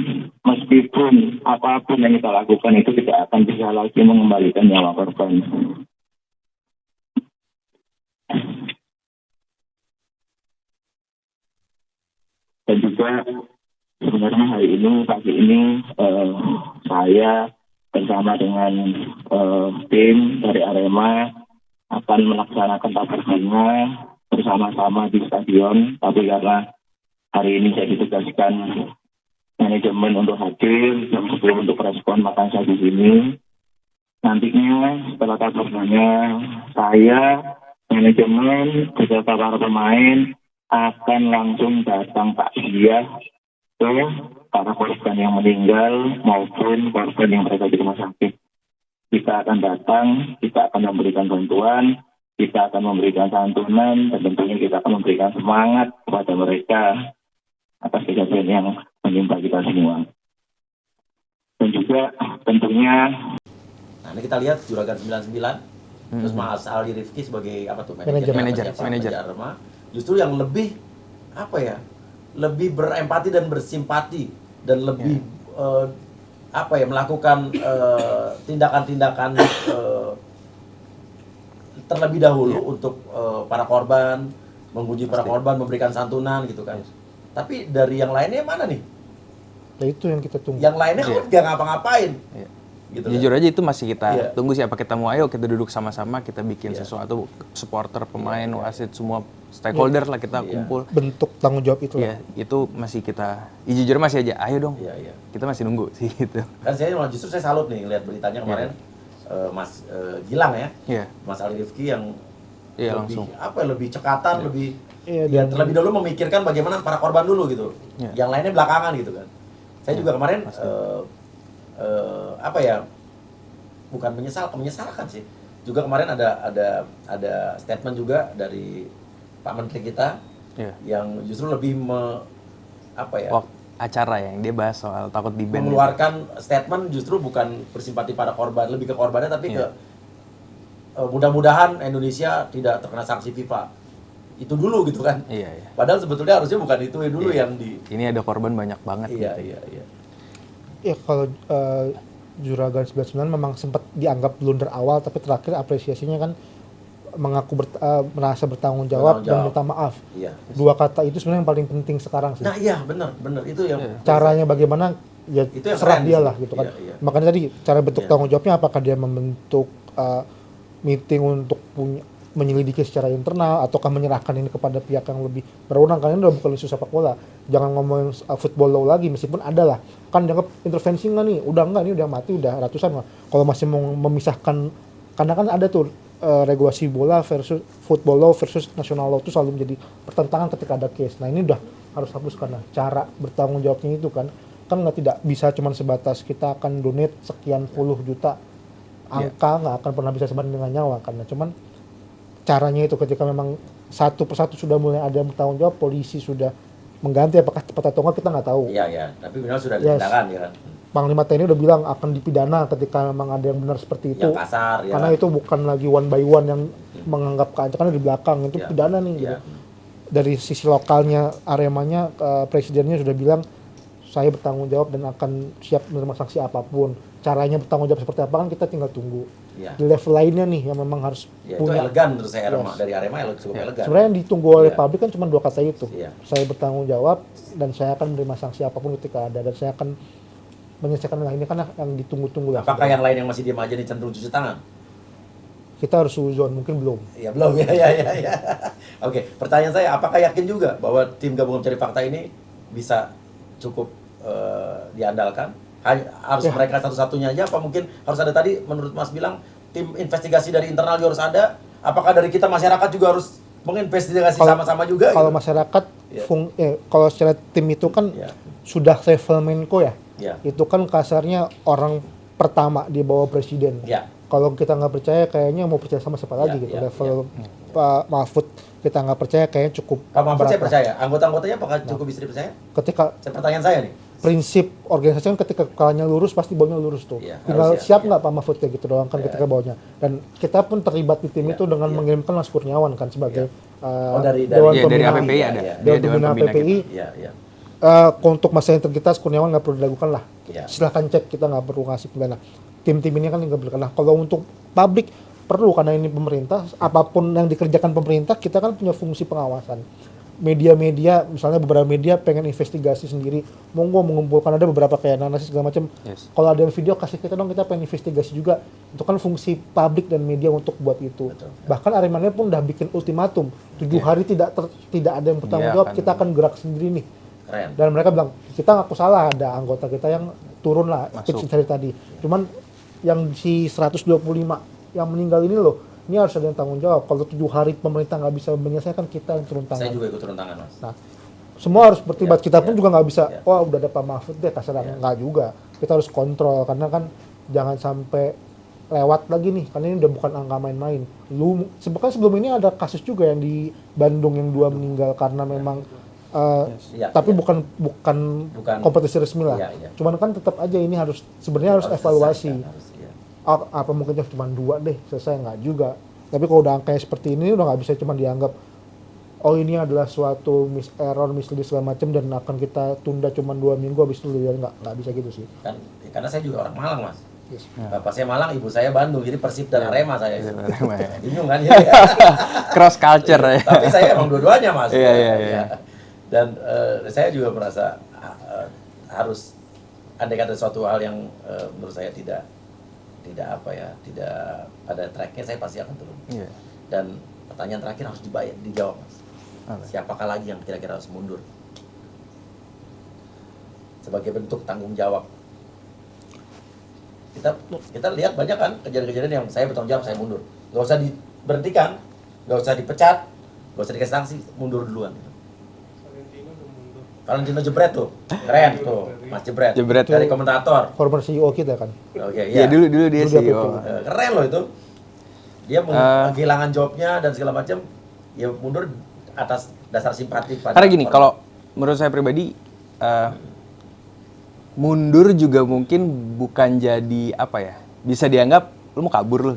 D: Meskipun apapun yang kita lakukan itu tidak akan bisa lagi mengembalikan nyawa korban. Dan juga sebenarnya pagi ini saya bersama dengan tim dari Arema akan melaksanakan tabur bunga bersama-sama di stadion. Tapi karena hari ini saya ditugaskan manajemen untuk hadir jam 10 untuk respon, maka saya di sini. Nantinya setelah tabur bunga, saya manajemen beserta para pemain akan langsung datang takziah ke para korban yang meninggal maupun korban yang berada di rumah sakit. Kita akan datang, kita akan memberikan bantuan, kita akan memberikan santunan, dan tentunya kita akan memberikan semangat kepada mereka atas kejadian yang menimpa kita semua. Dan juga tentunya,
C: nah ini kita lihat Juragan 99, terus Mas Ali Rifki sebagai apa tuh,
A: manajer.
C: Justru yang lebih lebih berempati dan bersimpati dan lebih melakukan tindakan-tindakan terlebih dahulu untuk para korban, menguji para korban, memberikan santunan gitu kan. Tapi dari yang lainnya mana nih?
B: Ya itu yang kita tunggu.
C: Yang lainnya kan nggak ngapa-ngapain. gitu.
A: Jujur aja itu masih kita
C: Iya.
A: tunggu sih, apa kita mau ayo kita duduk sama-sama kita bikin sesuatu, supporter, pemain, wasit, semua stakeholder lah kita kumpul.
B: Bentuk tanggung jawab itu
A: Iya, itu masih kita, jujur masih aja, ayo dong.
C: Iya.
A: Kita masih nunggu sih gitu.
C: Kan saya malah justru saya salut nih lihat beritanya kemarin Mas Gilang ya.
A: Iya.
C: Mas Ali Rifki yang
A: Iya,
C: lebih
A: langsung.
C: lebih cekatan, lebih
B: dan
C: terlebih dahulu memikirkan bagaimana para korban dulu gitu.
A: Iya.
C: Yang lainnya belakangan gitu kan. Saya juga kemarin bukan menyesalkan sih. Juga kemarin ada statement juga dari Pak Menteri kita yang justru lebih
A: acara yang dia bahas soal takut di ban.
C: mengeluarkan statement justru bukan bersimpati pada korban, lebih ke korbannya tapi ke mudah-mudahan Indonesia tidak terkena sanksi FIFA. Itu dulu gitu kan.
A: Iya.
C: Padahal sebetulnya harusnya bukan itu dulu yang di.
A: Ini ada korban banyak banget.
C: Iya.
B: Ya kalau Juragan 99 memang sempat dianggap blunder awal, tapi terakhir apresiasinya kan mengaku merasa bertanggung jawab dan minta maaf.
C: Iya.
B: Dua kata itu sebenarnya yang paling penting sekarang sih.
C: Nah iya benar itu yang
B: Caranya bagaimana ya
C: itu yang
B: serah
C: keren
B: dia
C: sih.
B: lah gitu kan.
C: Iya.
B: Makanya tadi cara bentuk tanggung jawabnya apakah dia membentuk meeting untuk menyelidiki secara internal ataukah menyerahkan ini kepada pihak yang lebih berwenang, karena ini udah bukan isu sepak bola. Jangan ngomongin football law lagi, meskipun ada lah. Kan dianggap intervensi nggak nih? Udah nggak, ini udah mati, udah ratusan lah. Kalau masih mau memisahkan, karena kan ada tuh regulasi bola versus football law versus national law itu selalu menjadi pertentangan ketika ada case. Nah ini udah harus hapus karena cara bertanggung jawabnya itu kan nggak tidak bisa cuma sebatas kita akan donate sekian puluh juta, angka nggak akan pernah bisa sebanding dengan nyawa, karena cuman caranya itu ketika memang satu persatu sudah mulai ada yang bertanggung jawab, polisi sudah mengganti, apakah cepat atau enggak kita nggak tahu.
C: Iya. Tapi minimal sudah ditindakan ya kan.
B: Panglima TNI udah bilang akan dipidana ketika memang ada yang benar seperti itu.
C: Yang kasar ya.
B: Karena itu bukan lagi one by one yang menganggap keancaman di belakang, itu pidana nih. Gitu. Dari sisi lokalnya Aremanya, presidennya sudah bilang saya bertanggung jawab dan akan siap menerima sanksi apapun. Caranya bertanggung jawab seperti apa kan kita tinggal tunggu. Di level lainnya nih yang memang harus punya.
C: Itu elegan menurut saya dari Arema cukup elegan.
B: Sebenarnya yang ditunggu oleh publik kan cuma dua kata itu. Saya bertanggung jawab dan saya akan menerima sanksi apapun ketika ada, dan saya akan menyelesaikan ini kan yang ditunggu-tunggu lah.
C: Apakah yang lain yang masih diam aja nih cenderung cuci tangan?
B: Kita harus suzon, mungkin belum.
C: Ya belum ya. Oke, pertanyaan saya, apakah yakin juga bahwa tim gabungan pencari fakta ini bisa cukup diandalkan? Harus mereka satu-satunya aja, apa mungkin harus ada tadi menurut Mas bilang tim investigasi dari internal juga harus ada? Apakah dari kita masyarakat juga harus menginvestigasi sama-sama juga?
B: Kalau
C: gitu?
B: masyarakat, kalau secara tim itu kan sudah level Menko ya. Itu kan kasarnya orang pertama di bawah presiden. Kalau kita nggak percaya, kayaknya mau percaya sama siapa lagi gitu. Level Pak Mahfud kita nggak percaya, kayaknya cukup.
C: Pak Mahfud saya percaya. Anggota-anggotanya apakah cukup bisa dipercaya?
B: Ketika
C: pertanyaan saya nih.
B: Prinsip organisasi kan ketika kepalanya lurus pasti bawahnya lurus tuh. Tinggal siap nggak Pak Mahfud kayak gitu doang kan ketika bawahnya. Dan kita pun terlibat di tim itu dengan mengirimkan Mas Kurniawan kan sebagai
C: Dewan
B: Pembina
A: APPI ada.
B: Dewan Pembina PPI. Untuk masalah integritas Kurniawan nggak perlu diragukan lah. Silahkan cek, kita nggak perlu ngasih pembela. Tim-tim ini kan nggak berkenal. Kalau untuk publik perlu, karena ini pemerintah, apapun yang dikerjakan pemerintah kita kan punya fungsi pengawasan. Media-media, misalnya beberapa media pengen investigasi sendiri, monggo mengumpulkan, ada beberapa kayak analisis segala macam. Kalau ada yang video kasih kita dong, kita pengen investigasi juga. Itu kan fungsi publik dan media untuk buat itu. Bahkan Aremania pun udah bikin ultimatum 7 hari tidak ada yang bertanggung jawab, kita akan gerak sendiri nih.
C: Keren.
B: Dan mereka bilang kita ngaku salah, ada anggota kita yang turun lah pitch dari tadi. Cuman yang si 125 yang meninggal ini loh, ini harus ada yang tanggung jawab. Kalau 7 hari pemerintah nggak bisa menyelesaikan, kita yang turun tangan.
C: Saya juga ikut turun tangan, Mas.
B: Nah, semua harus berterlibat. Kita pun juga nggak bisa, udah ada Pak Mahfud deh, kasar nggak juga. Kita harus kontrol, karena kan jangan sampai lewat lagi nih, karena ini udah bukan angka main-main. Sebelum ini ada kasus juga yang di Bandung yang 2 meninggal karena memang tapi bukan kompetisi resmi lah. Cuman kan tetap aja ini sebenarnya harus evaluasi. Apa mungkin cuma 2 deh selesai, nggak juga. Tapi kalau udah angkanya seperti ini udah nggak bisa cuma dianggap ini adalah suatu misleading segala macam dan akan kita tunda cuma 2 minggu habis itu nggak bisa gitu sih.
C: Karena saya juga orang Malang, Mas. Bapak saya Malang, ibu saya Bandung, jadi Persib dan Arema saya. Bingung kan ya?
A: Cross culture ya.
C: Tapi saya emang dua-duanya, Mas.
A: Iya.
C: Dan saya juga merasa harus andai kata suatu hal yang menurut saya tidak tidak pada tracknya saya pasti akan turun.
A: Iya.
C: Dan pertanyaan terakhir harus dijawab, Mas. Siapakah lagi yang kira-kira harus mundur sebagai bentuk tanggung jawab? Kita lihat banyak kan kejadian-kejadian yang saya bertanggung jawab, saya mundur. Gak usah diberhentikan, gak usah dipecat, gak usah dikasih sanksi, mundur duluan. Valentino jebret tuh, keren tuh, Mas Jebret dari komentator.
B: Former CEO kita kan.
C: Oke,
A: Iya, dulu dia CEO.
C: Keren loh itu. Dia kehilangan jobnya dan segala macam, ya mundur atas dasar simpati pada.
A: Karena gini, kalau menurut saya pribadi, mundur juga mungkin bukan jadi apa ya? Bisa dianggap lu mau kabur lu.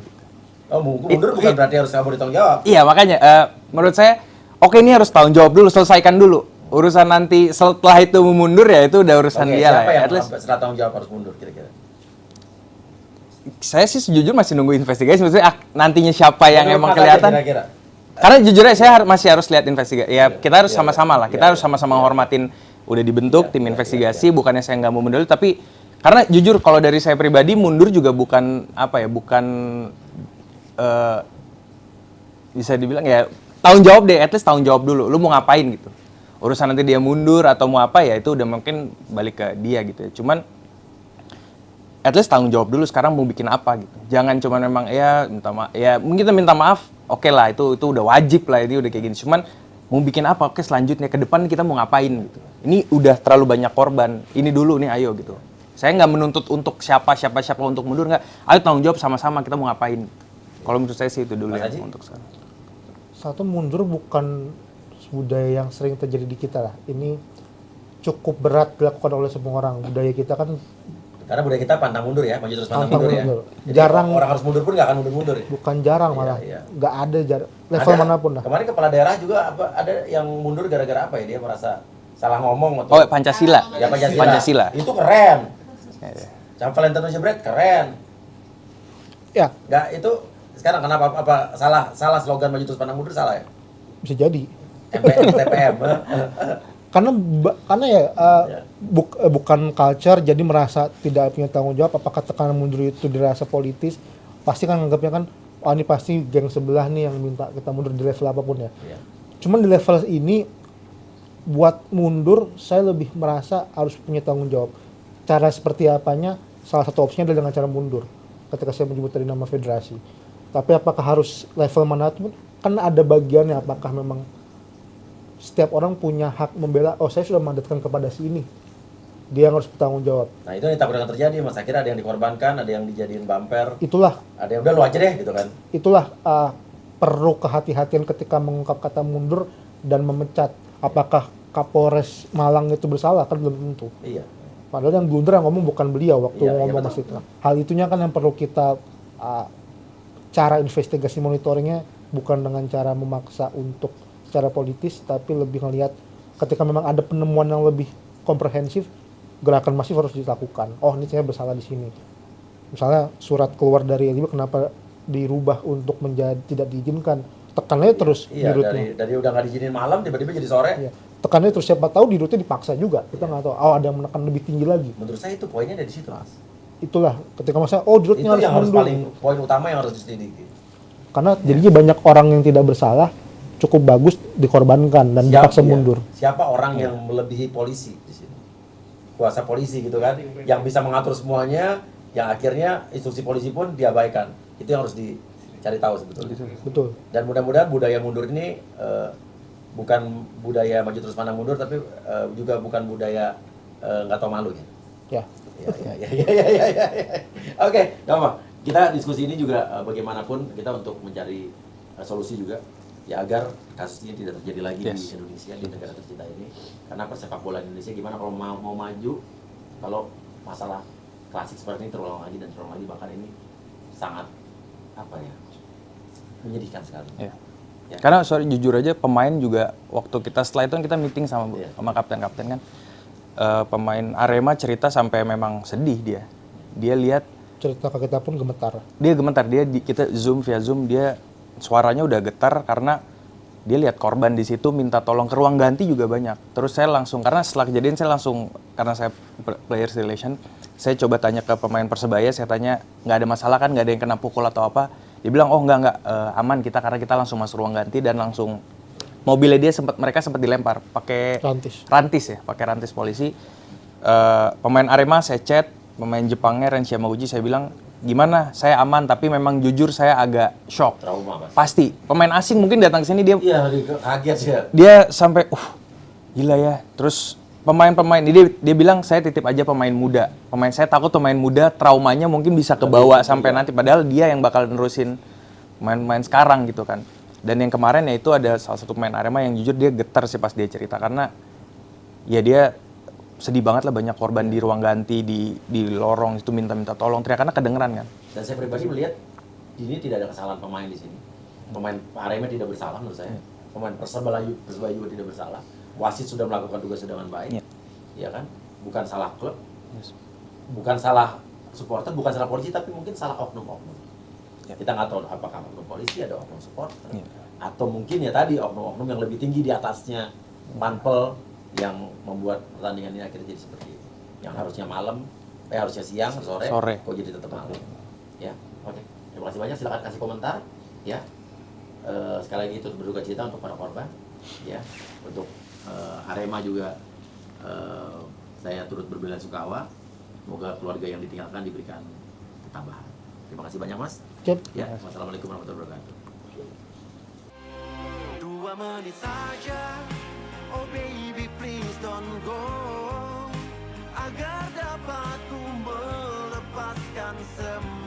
C: Oh, mundur bukan berarti harus kabur ditanggung jawab.
A: Iya, makanya menurut saya, oke ini harus tanggung jawab dulu, selesaikan dulu. Urusan nanti setelah itu mundur ya itu udah urusan dia lah.
C: Siapa yang setelah tanggung jawab harus mundur kira-kira?
A: Saya sih sejujurnya masih nunggu investigasi, maksudnya nantinya siapa yang emang kelihatan.
C: Kira-kira.
A: Karena jujurnya saya masih harus lihat investigasi. Ya kita harus sama-sama lah, kita harus sama-sama menghormatin udah dibentuk tim investigasi. Bukannya saya nggak mau mundur, tapi karena jujur kalau dari saya pribadi mundur juga bukan apa ya, bukan bisa dibilang ya tanggung jawab deh, at least tanggung jawab dulu. Lu mau ngapain gitu? Urusan nanti dia mundur atau mau apa ya itu udah mungkin balik ke dia gitu ya. Cuman at least tanggung jawab dulu sekarang mau bikin apa gitu. Jangan cuma memang ya mungkin kita minta maaf, oke lah itu udah wajib lah, itu udah kayak gini. Cuman mau bikin apa? Oke, selanjutnya ke depan kita mau ngapain gitu. Ini udah terlalu banyak korban. Ini dulu nih ayo gitu. Saya nggak menuntut untuk siapa untuk mundur, nggak. Ayo tanggung jawab sama-sama kita mau ngapain. Kalau menurut saya sih itu dulu ya untuk sekarang.
B: Satu, mundur bukan budaya yang sering terjadi di kita lah. Ini cukup berat dilakukan oleh semua orang. Budaya kita kan
C: karena budaya kita pantang mundur ya, maju terus pantang mundur ya.
B: Jadi jarang
C: orang harus mundur pun nggak akan mundur ya.
B: Bukan jarang malah, nggak ada level manapun lah.
C: Kemarin kepala daerah juga ada yang mundur gara-gara apa ya? Dia merasa salah ngomong atau.
A: Oh, Pancasila.
C: Ya Pancasila. Itu keren. Cam Valentino Jebret keren.
B: Ya.
C: Nggak itu sekarang kenapa apa salah slogan maju terus pantang mundur salah ya?
B: Bisa jadi.
C: TPM.
B: Karena ya bukan culture, jadi merasa tidak punya tanggung jawab. Apakah tekanan mundur itu dirasa politis? Pasti kan anggapnya kan, oh ini pasti geng sebelah nih yang minta kita mundur di level apapun ya. Cuman di level ini buat mundur saya lebih merasa harus punya tanggung jawab. Cara seperti apanya? Salah satu opsinya adalah dengan cara mundur. Ketika saya menyebut tadi nama federasi. Tapi apakah harus level mana pun? Kan ada bagiannya. Apakah memang setiap orang punya hak membela, oh saya sudah mandatkan kepada si ini, dia yang harus bertanggung jawab.
C: Nah itu yang takut akan terjadi, Mas. Akhirnya ada yang dikorbankan, ada yang dijadiin bumper.
B: Itulah.
C: Ada yang udah lu aja deh gitu kan.
B: Itulah perlu kehati-hatian ketika mengungkap kata mundur dan memecat. Apakah Kapolres Malang itu bersalah? Kan belum tentu.
C: Iya.
B: Padahal yang blunder yang ngomong bukan beliau waktu ngomong Mas Fitra. Hal itunya kan yang perlu kita cara investigasi monitoringnya bukan dengan cara memaksa untuk secara politis, tapi lebih melihat ketika memang ada penemuan yang lebih komprehensif, gerakan masif harus dilakukan. Oh, ini saya bersalah di sini. Misalnya surat keluar dari LIB kenapa dirubah untuk menjadi tidak diizinkan? Tekannya terus di route-nya.
C: Dari udah nggak diizinin malam tiba-tiba jadi sore.
B: Iya. Tekannya terus, siapa tahu di route-nya dipaksa juga. Kita nggak tahu. Oh, ada yang menekan lebih tinggi lagi.
C: Menurut saya itu poinnya dari situ, Mas.
B: Itulah ketika masa di route-nya
C: harus
B: mundur.
C: Paling poin utama yang harus diselidiki.
B: Karena jadinya banyak orang yang tidak bersalah cukup bagus dikorbankan dan dipaksa mundur.
C: Siapa orang yang melebihi polisi di sini? Kuasa polisi gitu kan, yang bisa mengatur semuanya, yang akhirnya instruksi polisi pun diabaikan. Itu yang harus dicari tahu sebetulnya.
B: Betul.
C: Dan mudah-mudahan budaya mundur ini bukan budaya maju terus pandang mundur, tapi juga bukan budaya nggak tahu malu ya. Ya. Oke, gampang. Kita diskusi ini juga bagaimanapun kita untuk mencari solusi juga. Ya agar kasus ini tidak terjadi lagi di Indonesia, di negara tercinta ini. Karena persepak bola Indonesia gimana kalau mau maju, kalau masalah klasik seperti ini terulang lagi, bahkan ini sangat menyedihkan sekali. Ya.
A: Karena jujur aja pemain juga waktu kita setelah itu kan kita meeting sama kapten-kapten kan, pemain Arema cerita sampai memang sedih dia. Dia lihat
B: cerita ke kita pun gemetar.
A: Dia gemetar, kita via Zoom dia suaranya udah getar karena dia lihat korban di situ minta tolong ke ruang ganti juga banyak. Terus saya langsung, karena setelah kejadian saya langsung, karena saya players relation, Saya coba tanya ke pemain Persebaya, saya tanya nggak ada masalah kan, nggak ada yang kena pukul atau apa. Dia bilang, oh enggak, aman kita karena kita langsung masuk ruang ganti dan langsung mobilnya dia mereka sempat dilempar pakai rantis ya, pakai rantis polisi. Pemain Arema saya chat, pemain Jepangnya Ren Yamaguchi, saya bilang gimana, saya aman tapi memang jujur saya agak shock.
C: Trauma Mas.
A: Pasti. Pemain asing mungkin datang ke sini dia
C: kaget sih.
A: Dia sampai gila ya. Terus pemain-pemain dia bilang saya titip aja pemain muda. Saya takut pemain muda traumanya mungkin bisa kebawa sampai nanti, padahal dia yang bakal nerusin pemain-pemain sekarang gitu kan. Dan yang kemarin ya itu ada salah satu pemain Arema yang jujur dia getar sih pas dia cerita, karena ya dia sedih banget lah, banyak korban di ruang ganti, di lorong itu minta tolong, teriakannya kedengeran kan.
C: Dan saya pribadi melihat ini tidak ada kesalahan pemain di sini. Pemain Arema tidak bersalah menurut saya. Pemain Persebaya juga tidak bersalah. Wasit sudah melakukan tugasnya dengan baik. Ya kan? Bukan salah klub. Bukan salah supporter, bukan salah polisi, tapi mungkin salah oknum-oknum. Kita nggak tahu apakah oknum polisi, ada oknum supporter. Atau mungkin ya tadi oknum-oknum yang lebih tinggi di atasnya, panpel, yang membuat pertandingan ini akhirnya jadi seperti itu. Yang harusnya malam, harusnya siang, sore, kok jadi tetap malam. Ya, oke. Terima kasih banyak, silakan kasih komentar. Ya, sekali lagi itu berduka cita untuk para korban. Ya, untuk Arema juga saya turut berbela-sungkawa. Semoga keluarga yang ditinggalkan diberikan ketabahan. Terima kasih banyak Mas. Ya, wassalamualaikum warahmatullahi wabarakatuh. 2 menit saja. Oh baby please don't go, agar dapat ku melepaskan semua.